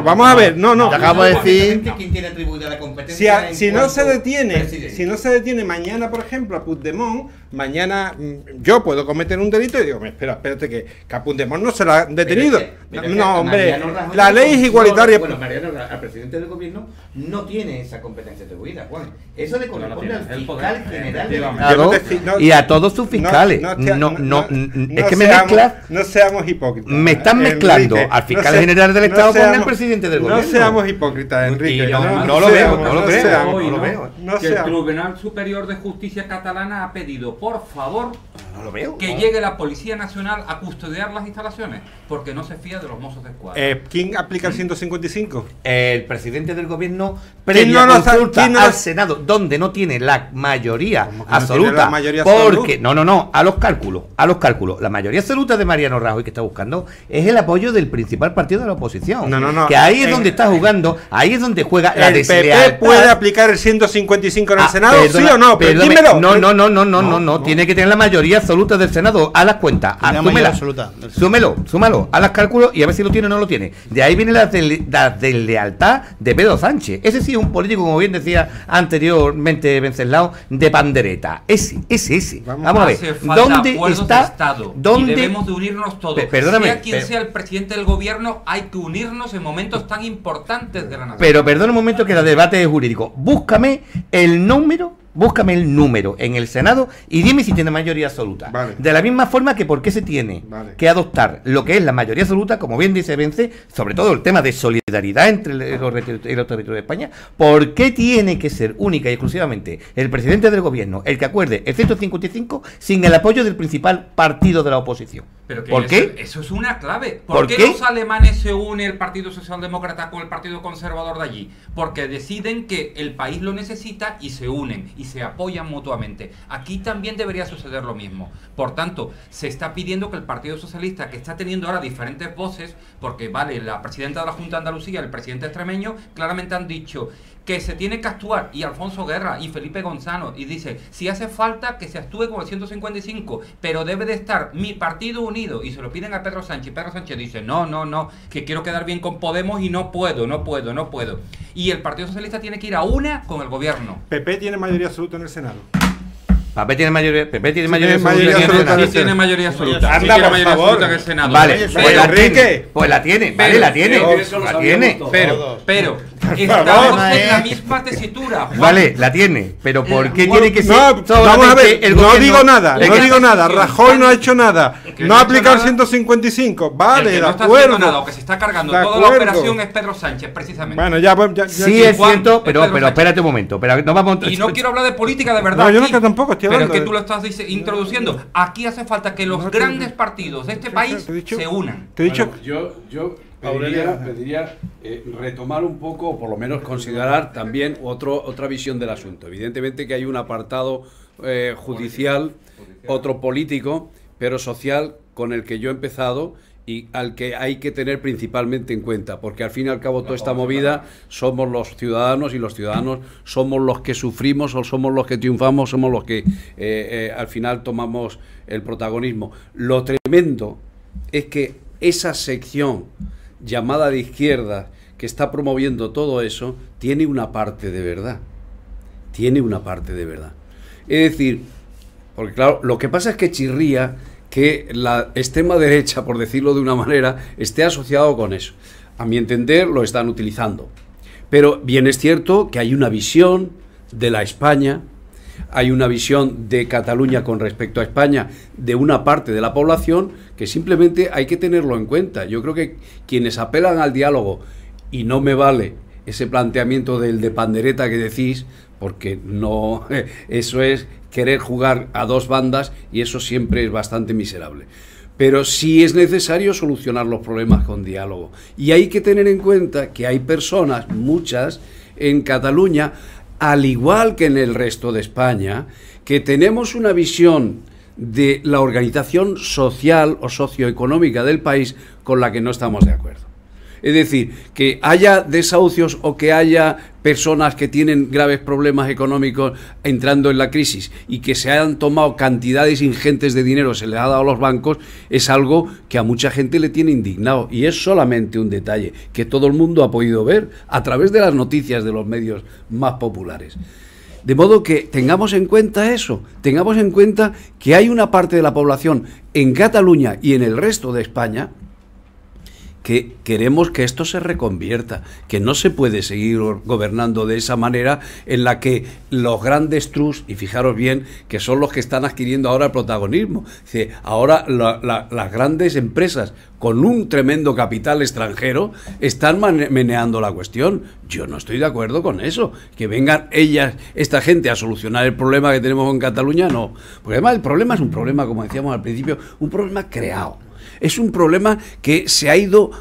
vamos a ver, no. Te acabo de decir... ¿Quién tiene atribuida la competencia? Si no se detiene mañana, por ejemplo, a Puigdemont, mañana yo puedo cometer un delito y digo, espérate que a Puigdemont no se la han detenido. No, hombre, la ley es igualitaria. Bueno, Mariano, al presidente del gobierno no tiene esa competencia atribuida, Juan. Eso le corresponde al fiscal general de la... Y a todos sus fiscales. Es que me mezclas. No seamos hipócritas. Me están mezclando al fiscal general del Estado con el presidente del gobierno. No seamos hipócritas, Enrique. No lo veo. Que el Tribunal Superior de Justicia catalana ha pedido, por favor, que llegue la Policía Nacional a custodiar las instalaciones, porque no se fía de los Mossos de Escuadra. ¿Quién aplica el 155? El presidente del gobierno previa consulta al Senado, donde no tiene la mayoría absoluta. Porque, a los cálculos. La mayoría absoluta de Mariano Rajoy que está buscando es el apoyo del principal partido de la oposición. Que ahí es donde está jugando, ahí es donde juega la deslealtad. ¿El PP puede aplicar el 155 en el Senado? ¿Sí o no? Dímelo. No, tiene que tener la mayoría absoluta del Senado. Haz las cuentas, súmalo, haz los cálculos y a ver si lo tiene o no lo tiene. De ahí viene la deslealtad de Pedro Sánchez. Ese sí es un político, como bien decía anteriormente Venceslao, de pandereta. Ese. Vamos a ver, ¿dónde está? Y debemos de unirnos todos. Sea quien sea el presidente del gobierno, hay que unirnos en momentos tan importantes de la nación. Pero perdona un momento, que el debate es jurídico. Búscame el número en el Senado y dime si tiene mayoría absoluta. Vale. De la misma forma que por qué se tiene que adoptar lo que es la mayoría absoluta, como bien dice Vence, sobre todo el tema de solidaridad entre los territorios de España, ¿por qué tiene que ser única y exclusivamente el presidente del gobierno el que acuerde el 155 sin el apoyo del principal partido de la oposición? Pero ¿Por qué? Eso es una clave. ¿Por qué los alemanes se une el Partido Socialdemócrata con el Partido Conservador de allí? Porque deciden que el país lo necesita y se unen y se apoyan mutuamente. Aquí también debería suceder lo mismo. Por tanto, se está pidiendo que el Partido Socialista, que está teniendo ahora diferentes voces, porque la presidenta de la Junta de Andalucía, el presidente extremeño, claramente han dicho que se tiene que actuar, y Alfonso Guerra y Felipe Gonzalo, y dice, si hace falta que se actúe con el 155, pero debe de estar mi partido unido, y se lo piden a Pedro Sánchez. Pedro Sánchez dice, no, que quiero quedar bien con Podemos y no puedo. Y el Partido Socialista tiene que ir a una con el gobierno. PP tiene mayoría absoluta en el Senado. PP tiene mayoría absoluta. Sí, tiene mayoría absoluta. Anda, por favor. En el Senado. Vale, pues la tiene. Pero estamos en la misma tesitura, Juan. Vale, la tiene, pero ¿por qué tiene que ser vamos a ver, el no gobierno? digo nada, Rajoy no ha hecho nada, no ha aplicado el 155, vale, de no está acuerdo. haciendo nada, o que se está cargando toda la operación es Pedro Sánchez, precisamente. Bueno, ya sí, es cierto, pero espérate un momento, y no quiero hablar de política de verdad. No, yo no, tampoco estoy hablando. Pero es que tú lo estás introduciendo. Aquí hace falta que los grandes partidos de este país se unan. Te he dicho. Yo pediría retomar un poco, o por lo menos considerar también otra visión del asunto. Evidentemente que hay un apartado judicial, otro político, pero social, con el que yo he empezado y al que hay que tener principalmente en cuenta, porque al fin y al cabo toda esta movida somos los ciudadanos, y los ciudadanos somos los que sufrimos, o somos los que triunfamos, somos los que al final tomamos el protagonismo. Lo tremendo es que esa sección llamada de izquierda, que está promoviendo todo eso, tiene una parte de verdad. Es decir, porque claro, lo que pasa es que chirría que la extrema derecha, por decirlo de una manera, esté asociado con eso. A mi entender, lo están utilizando. Pero bien es cierto que hay una visión de la España, hay una visión de Cataluña con respecto a España de una parte de la población que simplemente hay que tenerlo en cuenta. Yo creo que quienes apelan al diálogo, y no me vale ese planteamiento del de pandereta que decís, porque no, eso es querer jugar a dos bandas y eso siempre es bastante miserable. Pero sí es necesario solucionar los problemas con diálogo. Y hay que tener en cuenta que hay personas, muchas, en Cataluña, al igual que en el resto de España, que tenemos una visión de la organización social o socioeconómica del país con la que no estamos de acuerdo. Es decir, que haya desahucios o que haya personas que tienen graves problemas económicos entrando en la crisis y que se hayan tomado cantidades ingentes de dinero, se les ha dado a los bancos, es algo que a mucha gente le tiene indignado. Y es solamente un detalle que todo el mundo ha podido ver a través de las noticias de los medios más populares. De modo que tengamos en cuenta eso, tengamos en cuenta que hay una parte de la población en Cataluña y en el resto de España que queremos que esto se reconvierta, que no se puede seguir gobernando de esa manera en la que los grandes trusts, y fijaros bien que son los que están adquiriendo ahora el protagonismo, ahora las grandes empresas con un tremendo capital extranjero están meneando la cuestión. Yo no estoy de acuerdo con eso, que vengan esta gente a solucionar el problema que tenemos en Cataluña, no, porque además el problema es un problema, como decíamos al principio, un problema creado. Es un problema que se ha ido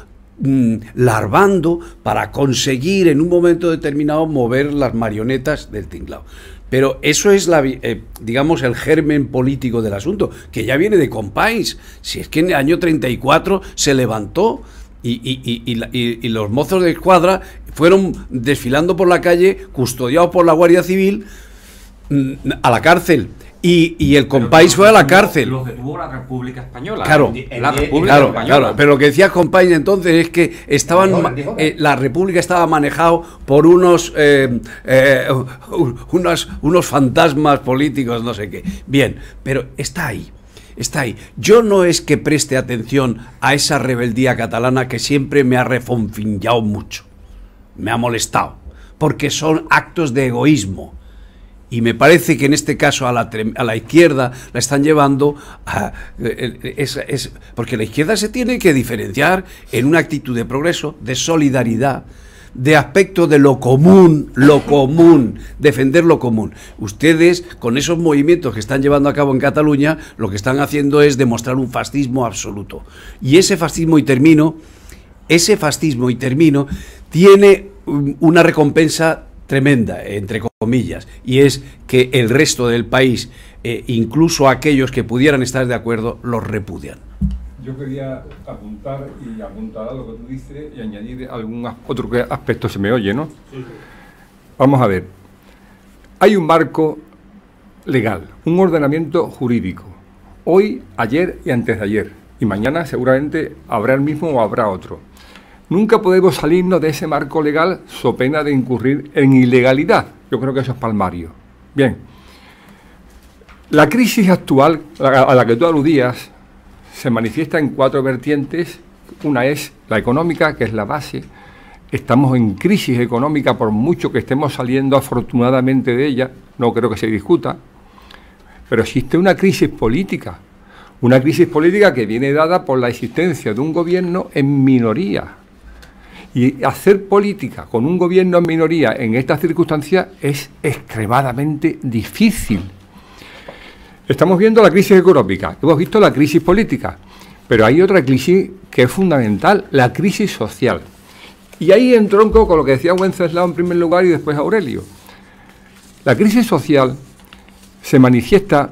larvando para conseguir en un momento determinado mover las marionetas del tinglao. Pero eso es, digamos, el germen político del asunto, que ya viene de Companys. Si es que en el año 34 se levantó y los mozos de escuadra fueron desfilando por la calle, custodiados por la Guardia Civil, a la cárcel. Y el Companys fue a la cárcel. Los detuvo la República Española. Claro, claro. Pero lo que decía Companys entonces es que la República estaba manejado por unos fantasmas políticos, no sé qué. Bien, pero está ahí. Está ahí. Yo no es que preste atención a esa rebeldía catalana que siempre me ha refonfinllado mucho. Me ha molestado. Porque son actos de egoísmo. Y me parece que en este caso a la izquierda la están llevando a... porque la izquierda se tiene que diferenciar en una actitud de progreso, de solidaridad, de aspecto de lo común, defender lo común. Ustedes, con esos movimientos que están llevando a cabo en Cataluña, lo que están haciendo es demostrar un fascismo absoluto. Y ese fascismo, y termino, tiene una recompensa tremenda, entre comillas, y es que el resto del país, incluso aquellos que pudieran estar de acuerdo, los repudian. Yo quería apuntar a lo que tú dices y añadir algún otro aspecto. Se me oye, ¿no? Sí. Vamos a ver. Hay un marco legal, un ordenamiento jurídico. Hoy, ayer y antes de ayer. Y mañana seguramente habrá el mismo o habrá otro. Nunca podemos salirnos de ese marco legal so pena de incurrir en ilegalidad. Yo creo que eso es palmario. Bien. La crisis actual a la que tú aludías se manifiesta en 4 vertientes. Una es la económica, que es la base. Estamos en crisis económica por mucho que estemos saliendo afortunadamente de ella. No creo que se discuta. Pero existe una crisis política. Una crisis política que viene dada por la existencia de un gobierno en minoría. Y hacer política con un gobierno en minoría en estas circunstancias es extremadamente difícil. Estamos viendo la crisis económica, hemos visto la crisis política, pero hay otra crisis que es fundamental, la crisis social. Y ahí entronco con lo que decía Wenceslao en primer lugar y después Aurelio. La crisis social se manifiesta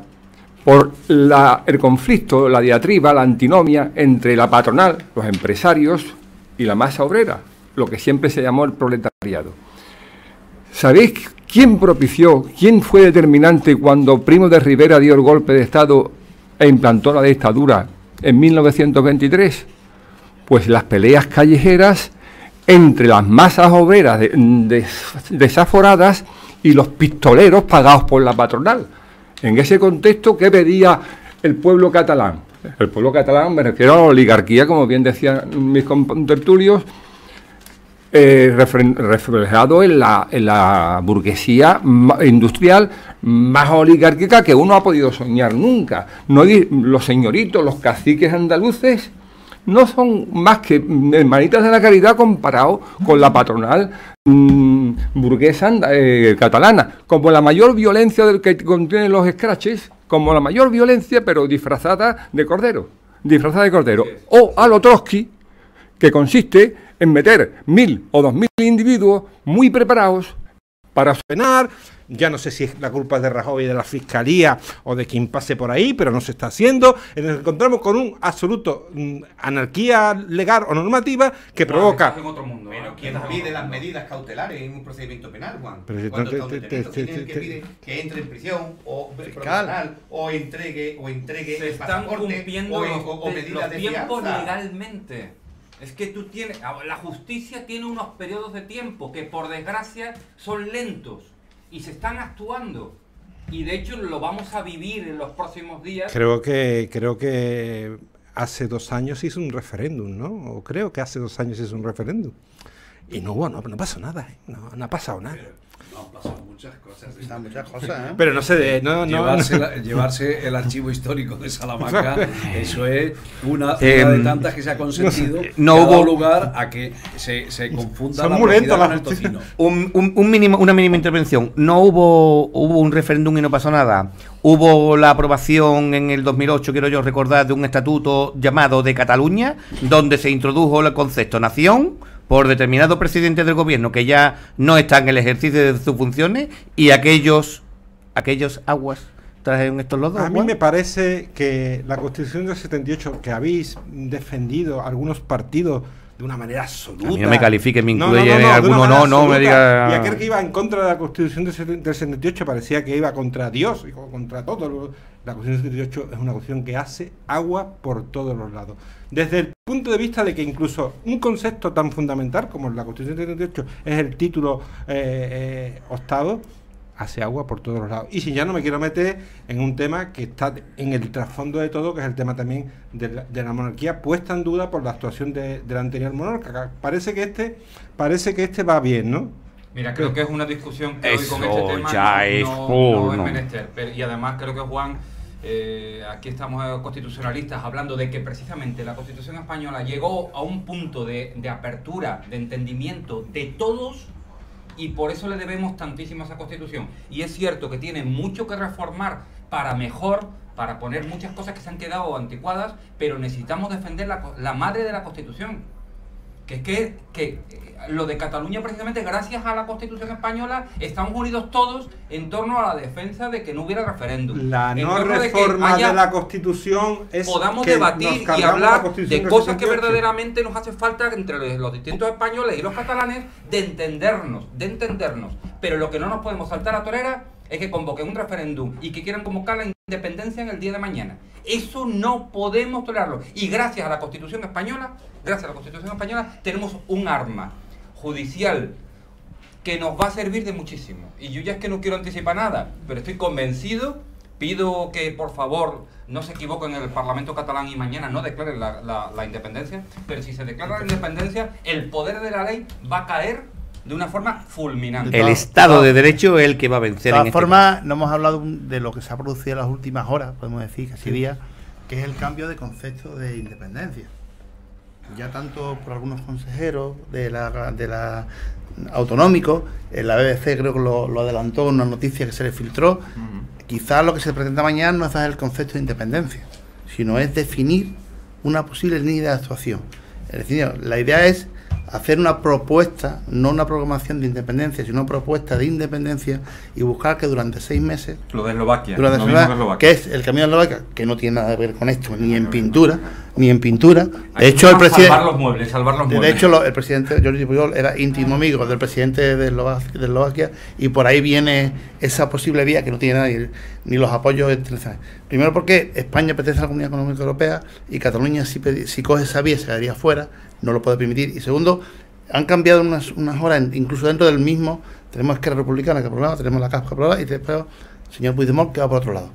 por el conflicto, la diatriba, la antinomia entre la patronal, los empresarios y la masa obrera, lo que siempre se llamó el proletariado. ¿Sabéis quién propició, quién fue determinante cuando Primo de Rivera dio el golpe de Estado e implantó la dictadura en 1923? Pues las peleas callejeras entre las masas obreras desaforadas y los pistoleros pagados por la patronal. En ese contexto, ¿qué pedía el pueblo catalán? El pueblo catalán, me refiero a la oligarquía, como bien decían mis contertulios, reflejado en la burguesía industrial más oligárquica que uno ha podido soñar nunca. No, los señoritos, los caciques andaluces, no son más que hermanitas de la caridad comparado con la patronal burguesa catalana, como la mayor violencia del que contienen los scratches, como la mayor violencia, pero disfrazada de cordero, o a lo Trotsky, que consiste en meter 1.000 o 2.000 individuos muy preparados para penar. Ya no sé si es la culpa de Rajoy, de la Fiscalía o de quien pase por ahí, pero no se está haciendo. Nos encontramos con un absoluto anarquía legal o normativa que provoca... En otro mundo, pero ¿quién pide las medidas cautelares en un procedimiento penal, Juan? Pero cuando está un detenido, ¿quién es el que pide que entre en prisión o profesional o entregue se el están pasaporte cumpliendo o medidas de tiempos fianza? Legalmente. Es que tú tienes... La justicia tiene unos periodos de tiempo que, por desgracia, son lentos. Y se están actuando. Y de hecho lo vamos a vivir en los próximos días. Creo que hace 2 años hizo un referéndum, ¿no? O creo que hace 2 años hizo un referéndum. Y no pasó nada, ¿eh? No ha pasado nada. No, han pasado muchas cosas. Muchas cosas, ¿eh? Pero no sé, llevarse el archivo histórico de Salamanca, eso es una de tantas que se ha consentido, no que ha dado hubo lugar a que se confunda son la muy lentos velocidad las con el tocino. una mínima intervención. No hubo un referéndum y no pasó nada. Hubo la aprobación en el 2008, quiero yo recordar, de un estatuto llamado de Cataluña, donde se introdujo el concepto nación por determinado presidente del gobierno que ya no está en el ejercicio de sus funciones, y aquellos aguas trajeron estos lodos. A mí me parece que la Constitución del 78 que habéis defendido algunos partidos de una manera absoluta. A mí no me califique, me incluye alguno, no me diga. Y aquel que iba en contra de la Constitución del 78 parecía que iba contra Dios y contra todo. La Constitución del 78 es una constitución que hace agua por todos los lados. Desde el punto de vista de que incluso un concepto tan fundamental como la Constitución del 78 es el título octavo, hace agua por todos los lados. Y si ya no me quiero meter en un tema que está en el trasfondo de todo, que es el tema también de la monarquía, puesta en duda por la actuación del anterior monarca. Parece que este va bien, ¿no? Mira, creo que es una discusión que hoy con Eso este tema ya no es menester. Y además creo que Juan, aquí estamos constitucionalistas hablando de que precisamente la Constitución española llegó a un punto de apertura, de entendimiento de todos, y por eso le debemos tantísimo a esa Constitución. Y es cierto que tiene mucho que reformar para mejor, para poner muchas cosas que se han quedado anticuadas, pero necesitamos defender la madre de la Constitución. Que lo de Cataluña, precisamente gracias a la Constitución española, estamos unidos todos en torno a la defensa de que no hubiera referéndum. La no reforma de la Constitución es podamos que debatir y hablar de cosas que verdaderamente nos hace falta entre los distintos españoles y los catalanes, de entendernos. Pero lo que no nos podemos saltar a torera es que convoquen un referéndum y que quieran convocar la independencia en el día de mañana. Eso no podemos tolerarlo. Y gracias a la Constitución española, tenemos un arma judicial que nos va a servir de muchísimo. Y yo ya es que no quiero anticipar nada, pero estoy convencido. Pido que por favor no se equivoquen en el Parlamento catalán y mañana no declaren la independencia, pero si se declara la independencia, el poder de la ley va a caer de una forma fulminante. El Estado de Derecho es el que va a vencer. De todas formas, no hemos hablado de lo que se ha producido en las últimas horas, podemos decir, casi días, que es el cambio de concepto de independencia. Ya tanto por algunos consejeros de la autonómicos, en la BBC creo que lo adelantó una noticia que se le filtró. Quizás lo que se pretende mañana no es dar el concepto de independencia, sino es definir una posible línea de actuación. Es decir, la idea es hacer una propuesta, no una programación de independencia, sino una propuesta de independencia, y buscar que durante 6 meses... Lo de Eslovaquia. Que es el camino de Eslovaquia, que no tiene nada que ver con esto, ni en pintura. De hecho, el presidente... Salvar los muebles. De hecho, el presidente Jordi Pujol era íntimo amigo del presidente de Eslovaquia, y por ahí viene esa posible vía que no tiene nadie, ni los apoyos internacionales. Primero porque España pertenece a la Comunidad Económica Europea, y Cataluña, si coge esa vía, se quedaría fuera, no lo puede permitir. Y segundo, han cambiado unas horas, incluso dentro del mismo. Tenemos Esquerra Republicana que aprobaba, tenemos la CAP que aprobaba, y después señor Puigdemont, que va por otro lado.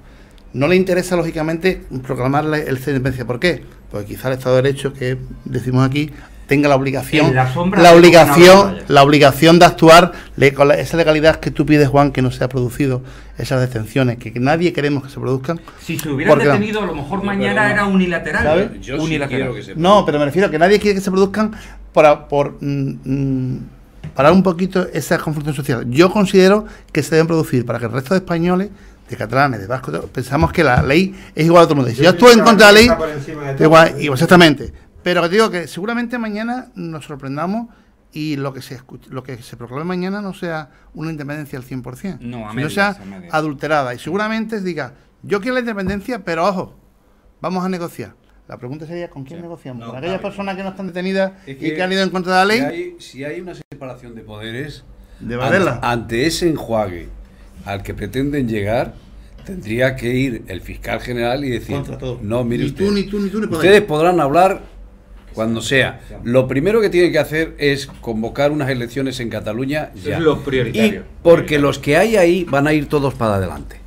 No le interesa, lógicamente, proclamar el estado de independencia. ¿Por qué? Porque quizá el Estado de Derecho, que decimos aquí, tenga la obligación de actuar con esa legalidad que tú pides, Juan, que no se ha producido, esas detenciones, que nadie queremos que se produzcan. Si se hubieran detenido, a lo mejor mañana era unilateral. ¿Sabes? Yo unilateral. Sí no, pero me refiero a que nadie quiere que se produzcan por parar un poquito esa confrontación social. Yo considero que se deben producir para que el resto de españoles, de catalanes, de vascos, pensamos que la ley es igual a todo el mundo. Si yo estuve en contra de la ley, igual, exactamente. Pero te digo que seguramente mañana nos sorprendamos y lo que se proclame mañana no sea una independencia al 100%, no sea adulterada. Y seguramente diga, yo quiero la independencia, pero ojo, vamos a negociar. La pregunta sería, ¿con quién negociamos? ¿Con aquellas personas que no están detenidas y que han ido en contra de la ley? Si hay una separación de poderes, de ante ese enjuague al que pretenden llegar, tendría que ir el fiscal general y decir, no, mire usted, ustedes podrán hablar cuando sea. Lo primero que tiene que hacer es convocar unas elecciones en Cataluña ya. Es lo prioritario. Porque los que hay ahí van a ir todos para adelante.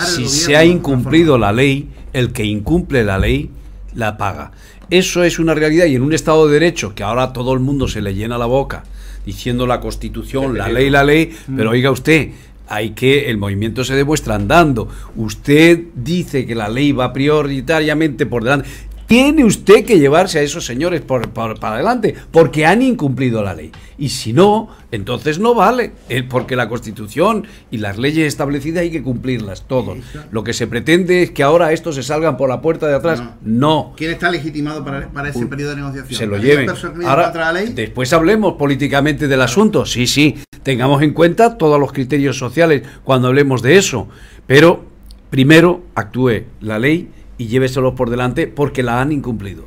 Si se ha incumplido la ley, el que incumple la ley la paga. Eso es una realidad, y en un Estado de Derecho, que ahora todo el mundo se le llena la boca diciendo la Constitución, la ley, pero oiga usted, el movimiento se demuestra andando. Usted dice que la ley va prioritariamente por delante. Tiene usted que llevarse a esos señores para adelante, porque han incumplido la ley. Y si no, entonces no vale, porque la Constitución y las leyes establecidas hay que cumplirlas todos. Lo que se pretende es que ahora estos se salgan por la puerta de atrás. No. ¿Quién está legitimado para ese periodo de negociación? Se lo lleven. Ahora, después hablemos políticamente del asunto. Sí, tengamos en cuenta todos los criterios sociales cuando hablemos de eso. Pero primero actúe la ley y lléveselos por delante, porque la han incumplido.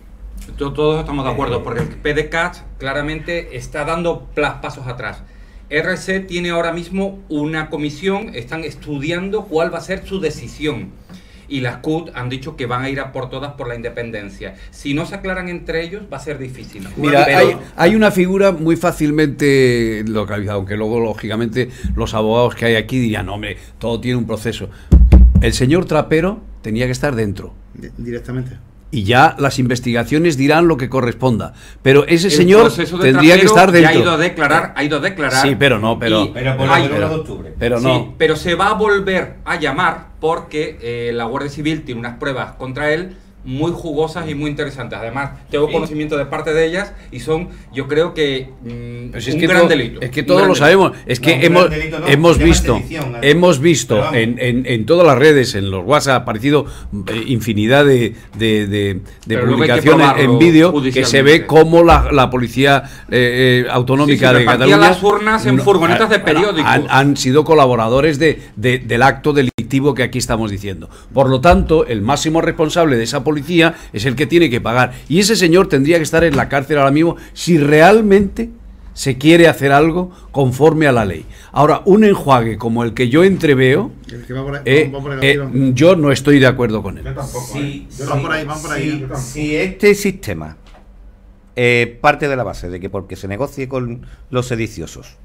Todos estamos de acuerdo, porque el PDCAT claramente está dando pasos atrás. RC tiene ahora mismo una comisión, están estudiando cuál va a ser su decisión. Y las CUT han dicho que van a ir a por todas por la independencia. Si no se aclaran entre ellos, va a ser difícil. Mira, hay una figura muy fácilmente localizada, aunque luego, lógicamente, los abogados que hay aquí dirían, no, hombre, todo tiene un proceso. El señor Trapero tenía que estar dentro. Directamente. Y ya las investigaciones dirán lo que corresponda. Pero ese señor tendría que estar dentro. Ha ido a declarar. Sí, pero no, pero se va a volver a llamar porque la Guardia Civil tiene unas pruebas contra él muy jugosas y muy interesantes. Además, tengo conocimiento de parte de ellas y son, yo creo que un gran delito. Es que todos lo sabemos. Es que hemos visto en todas las redes, en los WhatsApp, ha aparecido infinidad de publicaciones en vídeo que se ve cómo la policía autonómica de Cataluña las urnas en furgonetas de periódicos. Han sido colaboradores del acto delictivo que aquí estamos diciendo. Por lo tanto, el máximo responsable de esa policía es el que tiene que pagar, y ese señor tendría que estar en la cárcel ahora mismo si realmente se quiere hacer algo conforme a la ley. Ahora, un enjuague como el que yo entreveo, yo no estoy de acuerdo con él. Yo tampoco. Si este sistema parte de la base de que porque se negocie con los sediciosos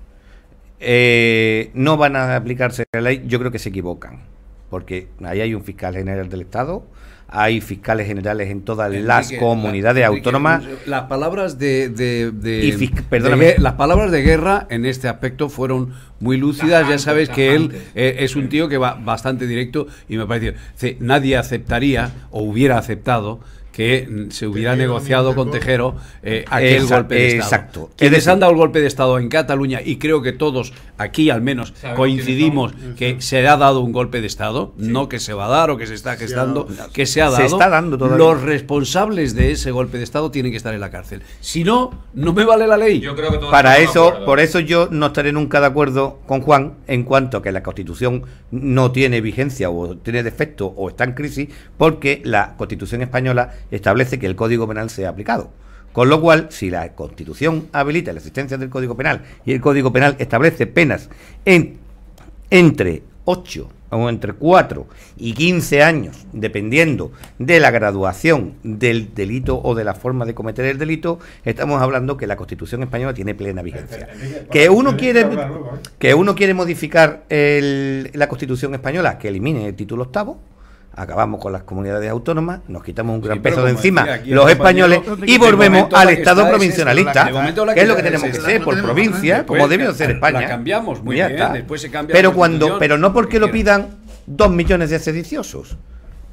no van a aplicarse la ley, yo creo que se equivocan, porque ahí hay un fiscal general del Estado, hay fiscales generales en todas las comunidades autónomas. Las palabras las palabras de Guerra en este aspecto fueron muy lúcidas. Ya sabes que él es un tío que va bastante directo, y me parece nadie aceptaría o hubiera aceptado que se hubiera negociado con Tejero aquel golpe de Estado. Exacto. Quienes han dado el golpe de Estado en Cataluña, y creo que todos aquí al menos coincidimos que se ha dado un golpe de Estado, no que se va a dar o que se está gestando, que se ha dado. Se está dando todavía. Los responsables de ese golpe de Estado tienen que estar en la cárcel. Si no, no me vale la ley. Yo creo que por eso yo no estaré nunca de acuerdo con Juan en cuanto a que la Constitución no tiene vigencia o tiene defecto o está en crisis, porque la Constitución española establece que el Código Penal sea aplicado. Con lo cual, si la Constitución habilita la existencia del Código Penal y el Código Penal establece penas entre 8 o entre 4 y 15 años, dependiendo de la graduación del delito o de la forma de cometer el delito, estamos hablando que la Constitución española tiene plena vigencia. Que uno quiere modificar la Constitución española, que elimine el título octavo, acabamos con las comunidades autónomas, nos quitamos un gran peso de encima los españoles y volvemos al Estado provisionalista, que es lo que tenemos que ser, por provincia, como debió ser España. La cambiamos, muy bien, después se cambia pero no porque lo pidan 2 millones de sediciosos,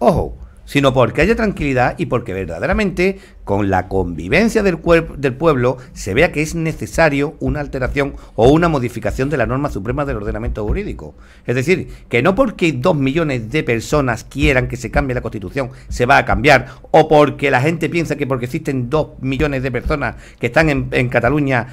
ojo, sino porque haya tranquilidad y porque verdaderamente con la convivencia del pueblo se vea que es necesario una alteración o una modificación de la norma suprema del ordenamiento jurídico. Es decir, que no porque 2 millones de personas quieran que se cambie la Constitución se va a cambiar, o porque la gente piensa que porque existen 2 millones de personas que están en Cataluña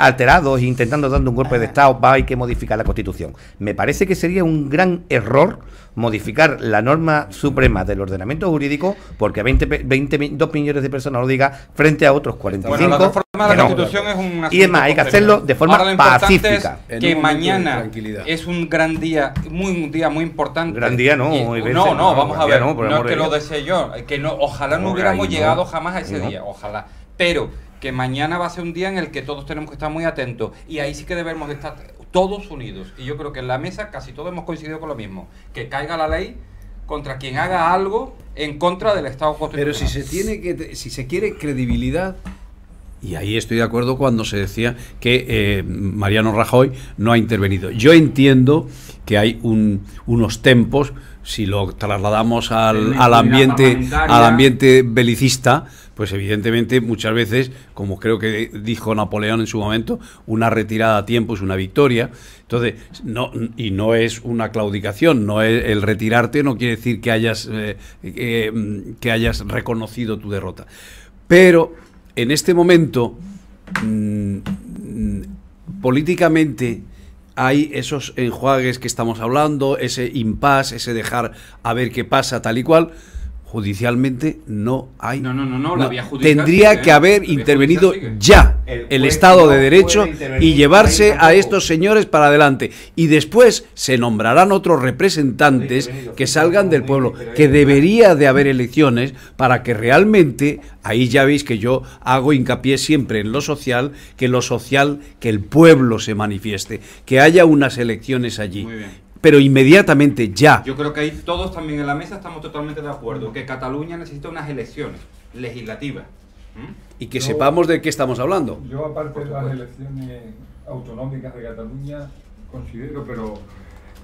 alterados e intentando dando un golpe de Estado, hay que modificar la Constitución. Me parece que sería un gran error modificar la norma suprema del ordenamiento jurídico porque 2 millones de personas lo diga frente a otros 45. Bueno, la reforma de la Constitución es un asunto y es más, hay que hacerlo de forma pacífica. Que mañana es un gran día, un día muy importante. Gran día no, vamos a ver, no es que lo desee yo, que no, ojalá no hubiéramos llegado jamás a ese día, ojalá. Pero que mañana va a ser un día en el que todos tenemos que estar muy atentos y ahí sí que debemos de estar todos unidos. Y yo creo que en la mesa casi todos hemos coincidido con lo mismo, que caiga la ley contra quien haga algo en contra del Estado constitucional. Pero si se quiere credibilidad, y ahí estoy de acuerdo cuando se decía que Mariano Rajoy no ha intervenido. Yo entiendo que hay unos tempos, si lo trasladamos al ambiente belicista, pues evidentemente muchas veces, como creo que dijo Napoleón en su momento, una retirada a tiempo es una victoria. Entonces, no es una claudicación, no es el retirarte no quiere decir que hayas reconocido tu derrota. Pero en este momento, políticamente, hay esos enjuagues que estamos hablando, ese impasse, ese dejar a ver qué pasa, tal y cual. Judicialmente no hay. La vía judicial tendría que haber intervenido ya el Estado de Derecho y llevarse a estos señores para adelante. Y después se nombrarán otros representantes que salgan del pueblo, que debería de haber elecciones para que realmente, ahí ya veis que yo hago hincapié siempre en lo social, que el pueblo se manifieste, que haya unas elecciones allí. Muy bien. Pero inmediatamente, ya. Yo creo que ahí todos también en la mesa estamos totalmente de acuerdo, que Cataluña necesita unas elecciones legislativas. Y que sepamos de qué estamos hablando. Yo, aparte de las elecciones autonómicas de Cataluña, considero, pero...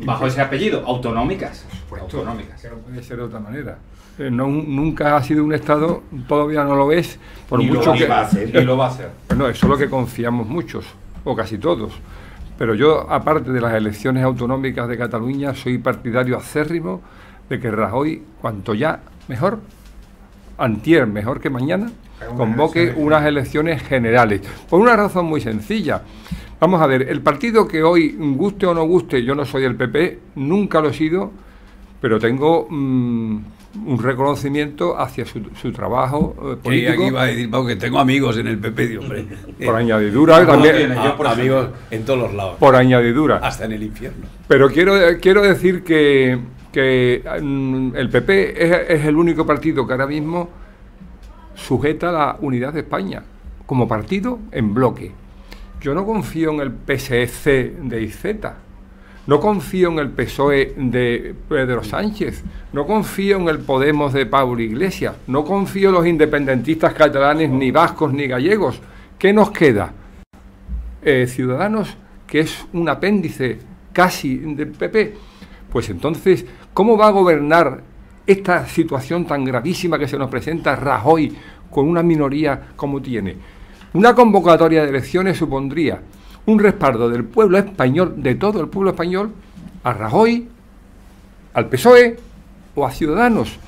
Bajo ese apellido, autonómicas. Autonómicas. Que no puede ser de otra manera. Nunca ha sido un Estado, todavía no lo es, por mucho que... Ni lo va a hacer. Bueno, eso es lo que confiamos muchos, o casi todos. Pero yo, aparte de las elecciones autonómicas de Cataluña, soy partidario acérrimo de que Rajoy, cuanto ya mejor, antier mejor que mañana, convoque unas elecciones generales. Por una razón muy sencilla. Vamos a ver, el partido que hoy, guste o no guste, yo no soy del PP, nunca lo he sido, pero tengo un reconocimiento hacia su trabajo político. Aquí va a decir, Pau, que tengo amigos en el PP, hombre. Por añadidura también. Amigos en todos los lados. Por añadidura. Hasta en el infierno. Pero quiero decir que el PP es el único partido que ahora mismo sujeta la unidad de España como partido en bloque. Yo no confío en el PSC de Iceta. No confío en el PSOE de Pedro Sánchez, no confío en el Podemos de Pablo Iglesias, no confío en los independentistas catalanes, ni vascos, ni gallegos. ¿Qué nos queda? Ciudadanos, que es un apéndice casi del PP. Pues entonces, ¿cómo va a gobernar esta situación tan gravísima que se nos presenta Rajoy con una minoría como tiene? Una convocatoria de elecciones supondría un respaldo del pueblo español, de todo el pueblo español, a Rajoy, al PSOE o a Ciudadanos,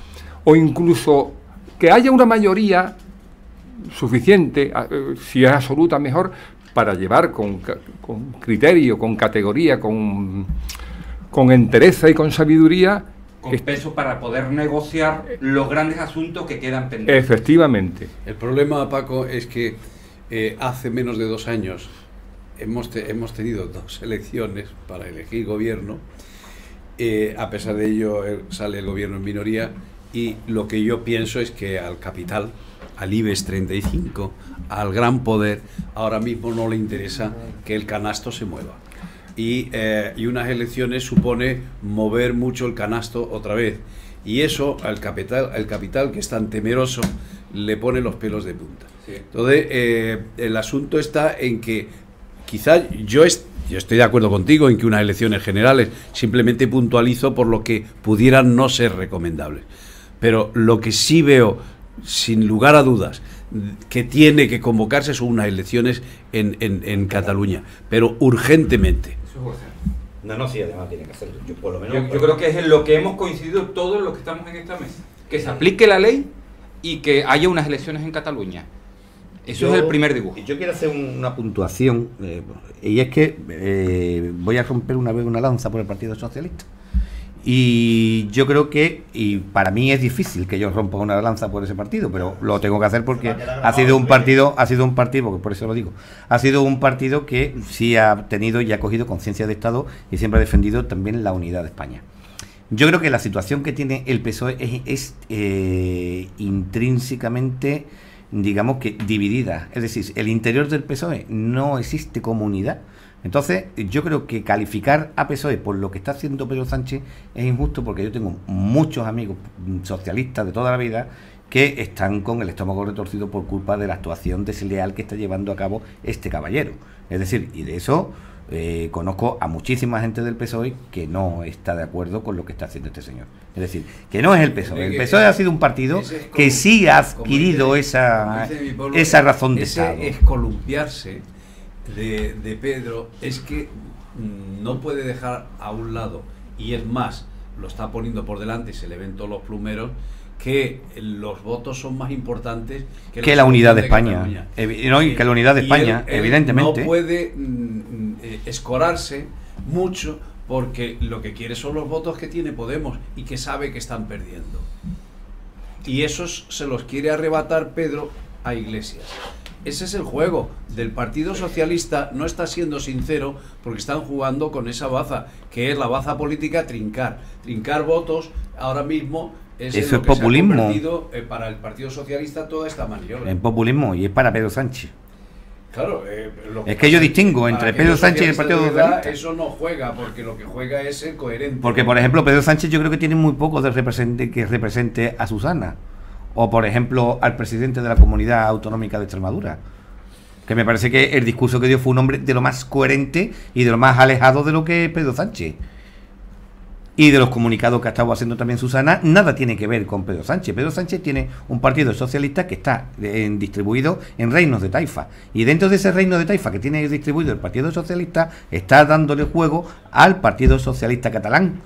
o incluso que haya una mayoría suficiente, si es absoluta mejor, para llevar con criterio, con categoría, con entereza y con sabiduría, con peso para poder negociar los grandes asuntos que quedan pendientes. Efectivamente. El problema, Paco, es que hace menos de 2 años hemos tenido 2 elecciones para elegir gobierno A pesar de ello, sale el gobierno en minoría, y lo que yo pienso es que al capital, al IBEX 35, al gran poder, ahora mismo no le interesa que el canasto se mueva. Y unas elecciones supone mover mucho el canasto otra vez. Y eso al capital que es tan temeroso, le pone los pelos de punta. Sí. Entonces, el asunto está en que quizás yo estoy de acuerdo contigo en que unas elecciones generales, simplemente puntualizo por lo que pudieran no ser recomendables. Pero lo que sí veo, sin lugar a dudas, que tiene que convocarse son unas elecciones en Cataluña, pero urgentemente. No, sí, además tiene que hacerlo. Yo, por lo menos, yo creo que es en lo que hemos coincidido todos los que estamos en esta mesa. Que se aplique la ley y que haya unas elecciones en Cataluña. Eso es el primer dibujo. Yo quiero hacer una puntuación, y es que voy a romper una vez una lanza por el Partido Socialista. Y yo creo que, y para mí es difícil que yo rompa una lanza por ese partido, pero lo tengo que hacer porque ha sido un partido, porque por eso lo digo, ha sido un partido que sí ha tenido y ha cogido conciencia de Estado y siempre ha defendido también la unidad de España. Yo creo que la situación que tiene el PSOE es intrínsecamente, digamos que dividida, es decir, el interior del PSOE no existe como unidad. Entonces, yo creo que calificar a PSOE por lo que está haciendo Pedro Sánchez es injusto, porque yo tengo muchos amigos socialistas de toda la vida que están con el estómago retorcido por culpa de la actuación desleal que está llevando a cabo este caballero. Es decir, y de eso conozco a muchísima gente del PSOE que no está de acuerdo con lo que está haciendo este señor. Es decir, que no es el PSOE. El PSOE ha sido un partido que sí ha adquirido esa razón de Estado. Es columpiarse de Pedro, es que no puede dejar a un lado, y es más, lo está poniendo por delante y se le ven todos los plumeros, que los votos son más importantes que la unidad de España. Y que la unidad de España, evidentemente. No puede escorarse mucho, porque lo que quiere son los votos que tiene Podemos y que sabe que están perdiendo. Y esos se los quiere arrebatar Pedro a Iglesias. Ese es el juego del Partido Socialista. No está siendo sincero, porque están jugando con esa baza, que es la baza política, trincar votos. Ahora mismo eso es populismo. Se ha convertido, para el Partido Socialista, toda esta maniobra. Es populismo, y es para Pedro Sánchez. Claro, es que yo distingo entre Pedro Sánchez y el Partido Socialista. Eso no juega, porque lo que juega es ser coherente. Porque, por ejemplo, Pedro Sánchez yo creo que tiene muy poco de que represente a Susana. O, por ejemplo, al presidente de la Comunidad Autonómica de Extremadura, que me parece que el discurso que dio fue un hombre de lo más coherente y de lo más alejado de lo que es Pedro Sánchez. Y de los comunicados que ha estado haciendo también Susana, nada tiene que ver con Pedro Sánchez. Pedro Sánchez tiene un partido socialista que está distribuido en reinos de taifa. Y dentro de ese reino de taifa que tiene distribuido el Partido Socialista, está dándole juego al Partido Socialista Catalán,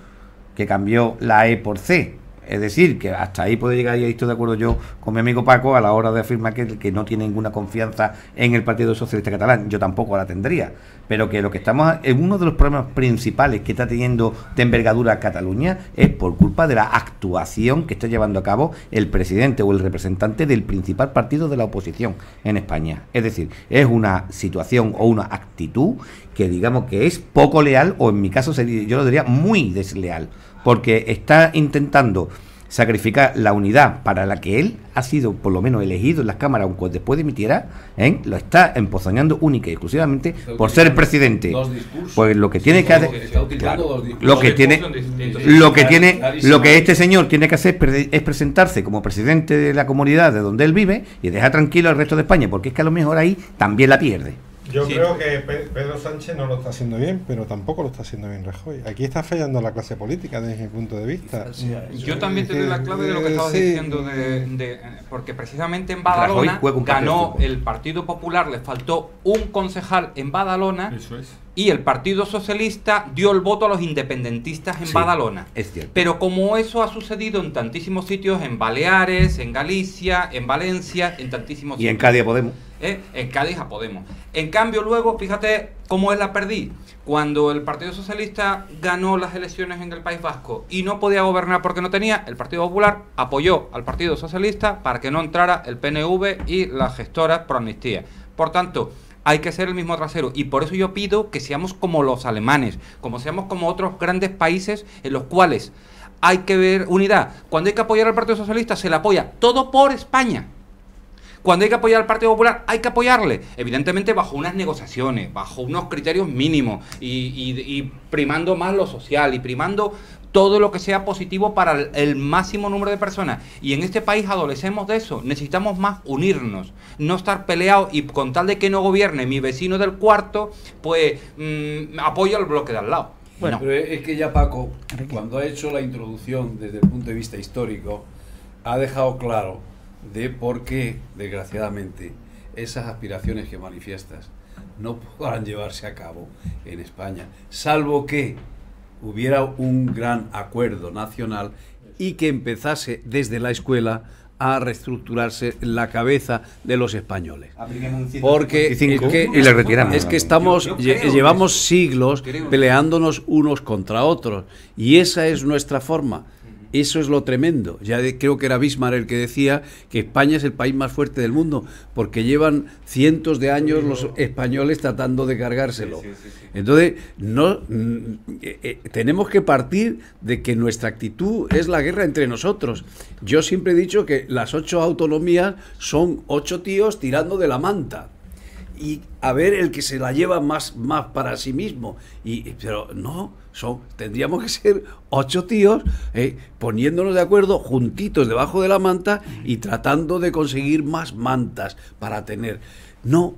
que cambió la E por C. Es decir, que hasta ahí puede llegar, y estoy de acuerdo yo con mi amigo Paco a la hora de afirmar que no tiene ninguna confianza en el Partido Socialista Catalán. Yo tampoco la tendría, pero que lo que estamos en uno de los problemas principales que está teniendo de envergadura Cataluña es por culpa de la actuación que está llevando a cabo el presidente o el representante del principal partido de la oposición en España. Es decir, es una situación o una actitud que digamos que es poco leal, o en mi caso yo lo diría muy desleal, porque está intentando sacrificar la unidad para la que él ha sido por lo menos elegido en las cámaras, aunque después dimitiera, lo está empozoñando única y exclusivamente por ser el presidente. Pues lo que tiene que hacer, lo que este señor tiene que hacer es presentarse como presidente de la comunidad de donde él vive y dejar tranquilo al resto de España, porque es que a lo mejor ahí también la pierde. Yo creo que Pedro Sánchez no lo está haciendo bien, pero tampoco lo está haciendo bien Rajoy. Aquí está fallando la clase política desde mi punto de vista. Yo también te doy la clave de lo que estabas diciendo, porque precisamente en Badalona ganó el Partido Popular, le faltó un concejal en Badalona. Eso es. Y el Partido Socialista dio el voto a los independentistas en Badalona. Es cierto. Pero como eso ha sucedido en tantísimos sitios, en Baleares, en Galicia, en Valencia, en tantísimos sitios. Y en Cádiz a Podemos. En Cádiz a Podemos. En cambio, luego, fíjate cómo es la perdí. Cuando el Partido Socialista ganó las elecciones en el País Vasco y no podía gobernar porque no tenía, el Partido Popular apoyó al Partido Socialista para que no entrara el PNV y la gestora pro amnistía. Por tanto, hay que ser el mismo trasero. Y por eso yo pido que seamos como los alemanes, como seamos como otros grandes países en los cuales hay que ver unidad. Cuando hay que apoyar al Partido Socialista, se le apoya todo por España. Cuando hay que apoyar al Partido Popular, hay que apoyarle. Evidentemente bajo unas negociaciones, bajo unos criterios mínimos y primando más lo social y primando todo lo que sea positivo para el máximo número de personas. Y en este país adolecemos de eso. Necesitamos más unirnos, no estar peleados y con tal de que no gobierne mi vecino del cuarto, pues apoyo al bloque de al lado. Bueno, pero es que ya Paco, cuando ha hecho la introducción desde el punto de vista histórico, ha dejado claro de por qué, desgraciadamente, esas aspiraciones que manifiestas no podrán llevarse a cabo en España, salvo que hubiera un gran acuerdo nacional y que empezase desde la escuela a reestructurarse la cabeza de los españoles. Porque es que llevamos siglos peleándonos unos contra otros y esa es nuestra forma. Eso es lo tremendo. Creo que era Bismarck el que decía que España es el país más fuerte del mundo, porque llevan cientos de años los españoles tratando de cargárselo. Entonces, tenemos que partir de que nuestra actitud es la guerra entre nosotros. Yo siempre he dicho que las 8 autonomías son 8 tíos tirando de la manta. Y a ver el que se la lleva más para sí mismo. Pero no, tendríamos que ser 8 tíos poniéndonos de acuerdo juntitos debajo de la manta y tratando de conseguir más mantas para tener. No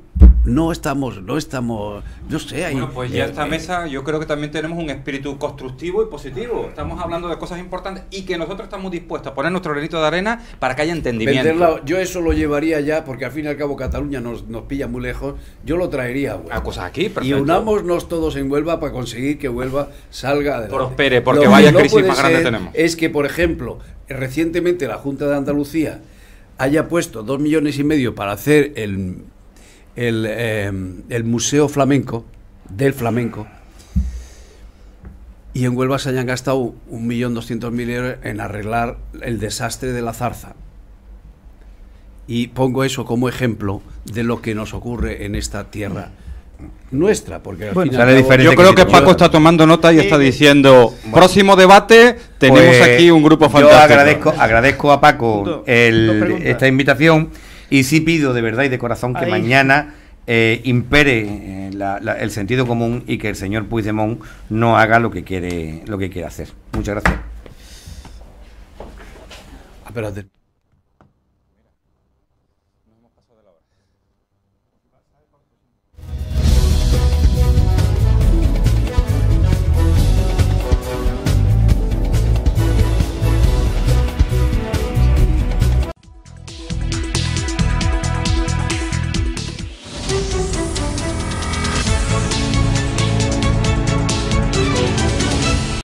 estamos, no sé. Bueno, pues ya esta mesa yo creo que también tenemos un espíritu constructivo y positivo. Estamos hablando de cosas importantes y que nosotros estamos dispuestos a poner nuestro granito de arena para que haya entendimiento. Yo eso lo llevaría ya, porque al fin y al cabo Cataluña nos pilla muy lejos, yo lo traería a cosas aquí, perfecto. Y unámonos todos en Huelva para conseguir que Huelva salga adelante. Prospere, porque vaya crisis más grande tenemos. Es que, por ejemplo, recientemente la Junta de Andalucía haya puesto 2,5 millones para hacer el Museo Flamenco, del Flamenco, y en Huelva se hayan gastado 1.200.000 euros en arreglar el desastre de la Zarza. Y pongo eso como ejemplo de lo que nos ocurre en esta tierra nuestra, porque al final yo creo que Paco está tomando nota y está diciendo próximo debate, tenemos pues, aquí un grupo fantástico. Yo agradezco a Paco esta invitación y sí pido de verdad y de corazón que mañana impere el sentido común y que el señor Puigdemont no haga lo que quiere hacer. Muchas gracias. Espérate.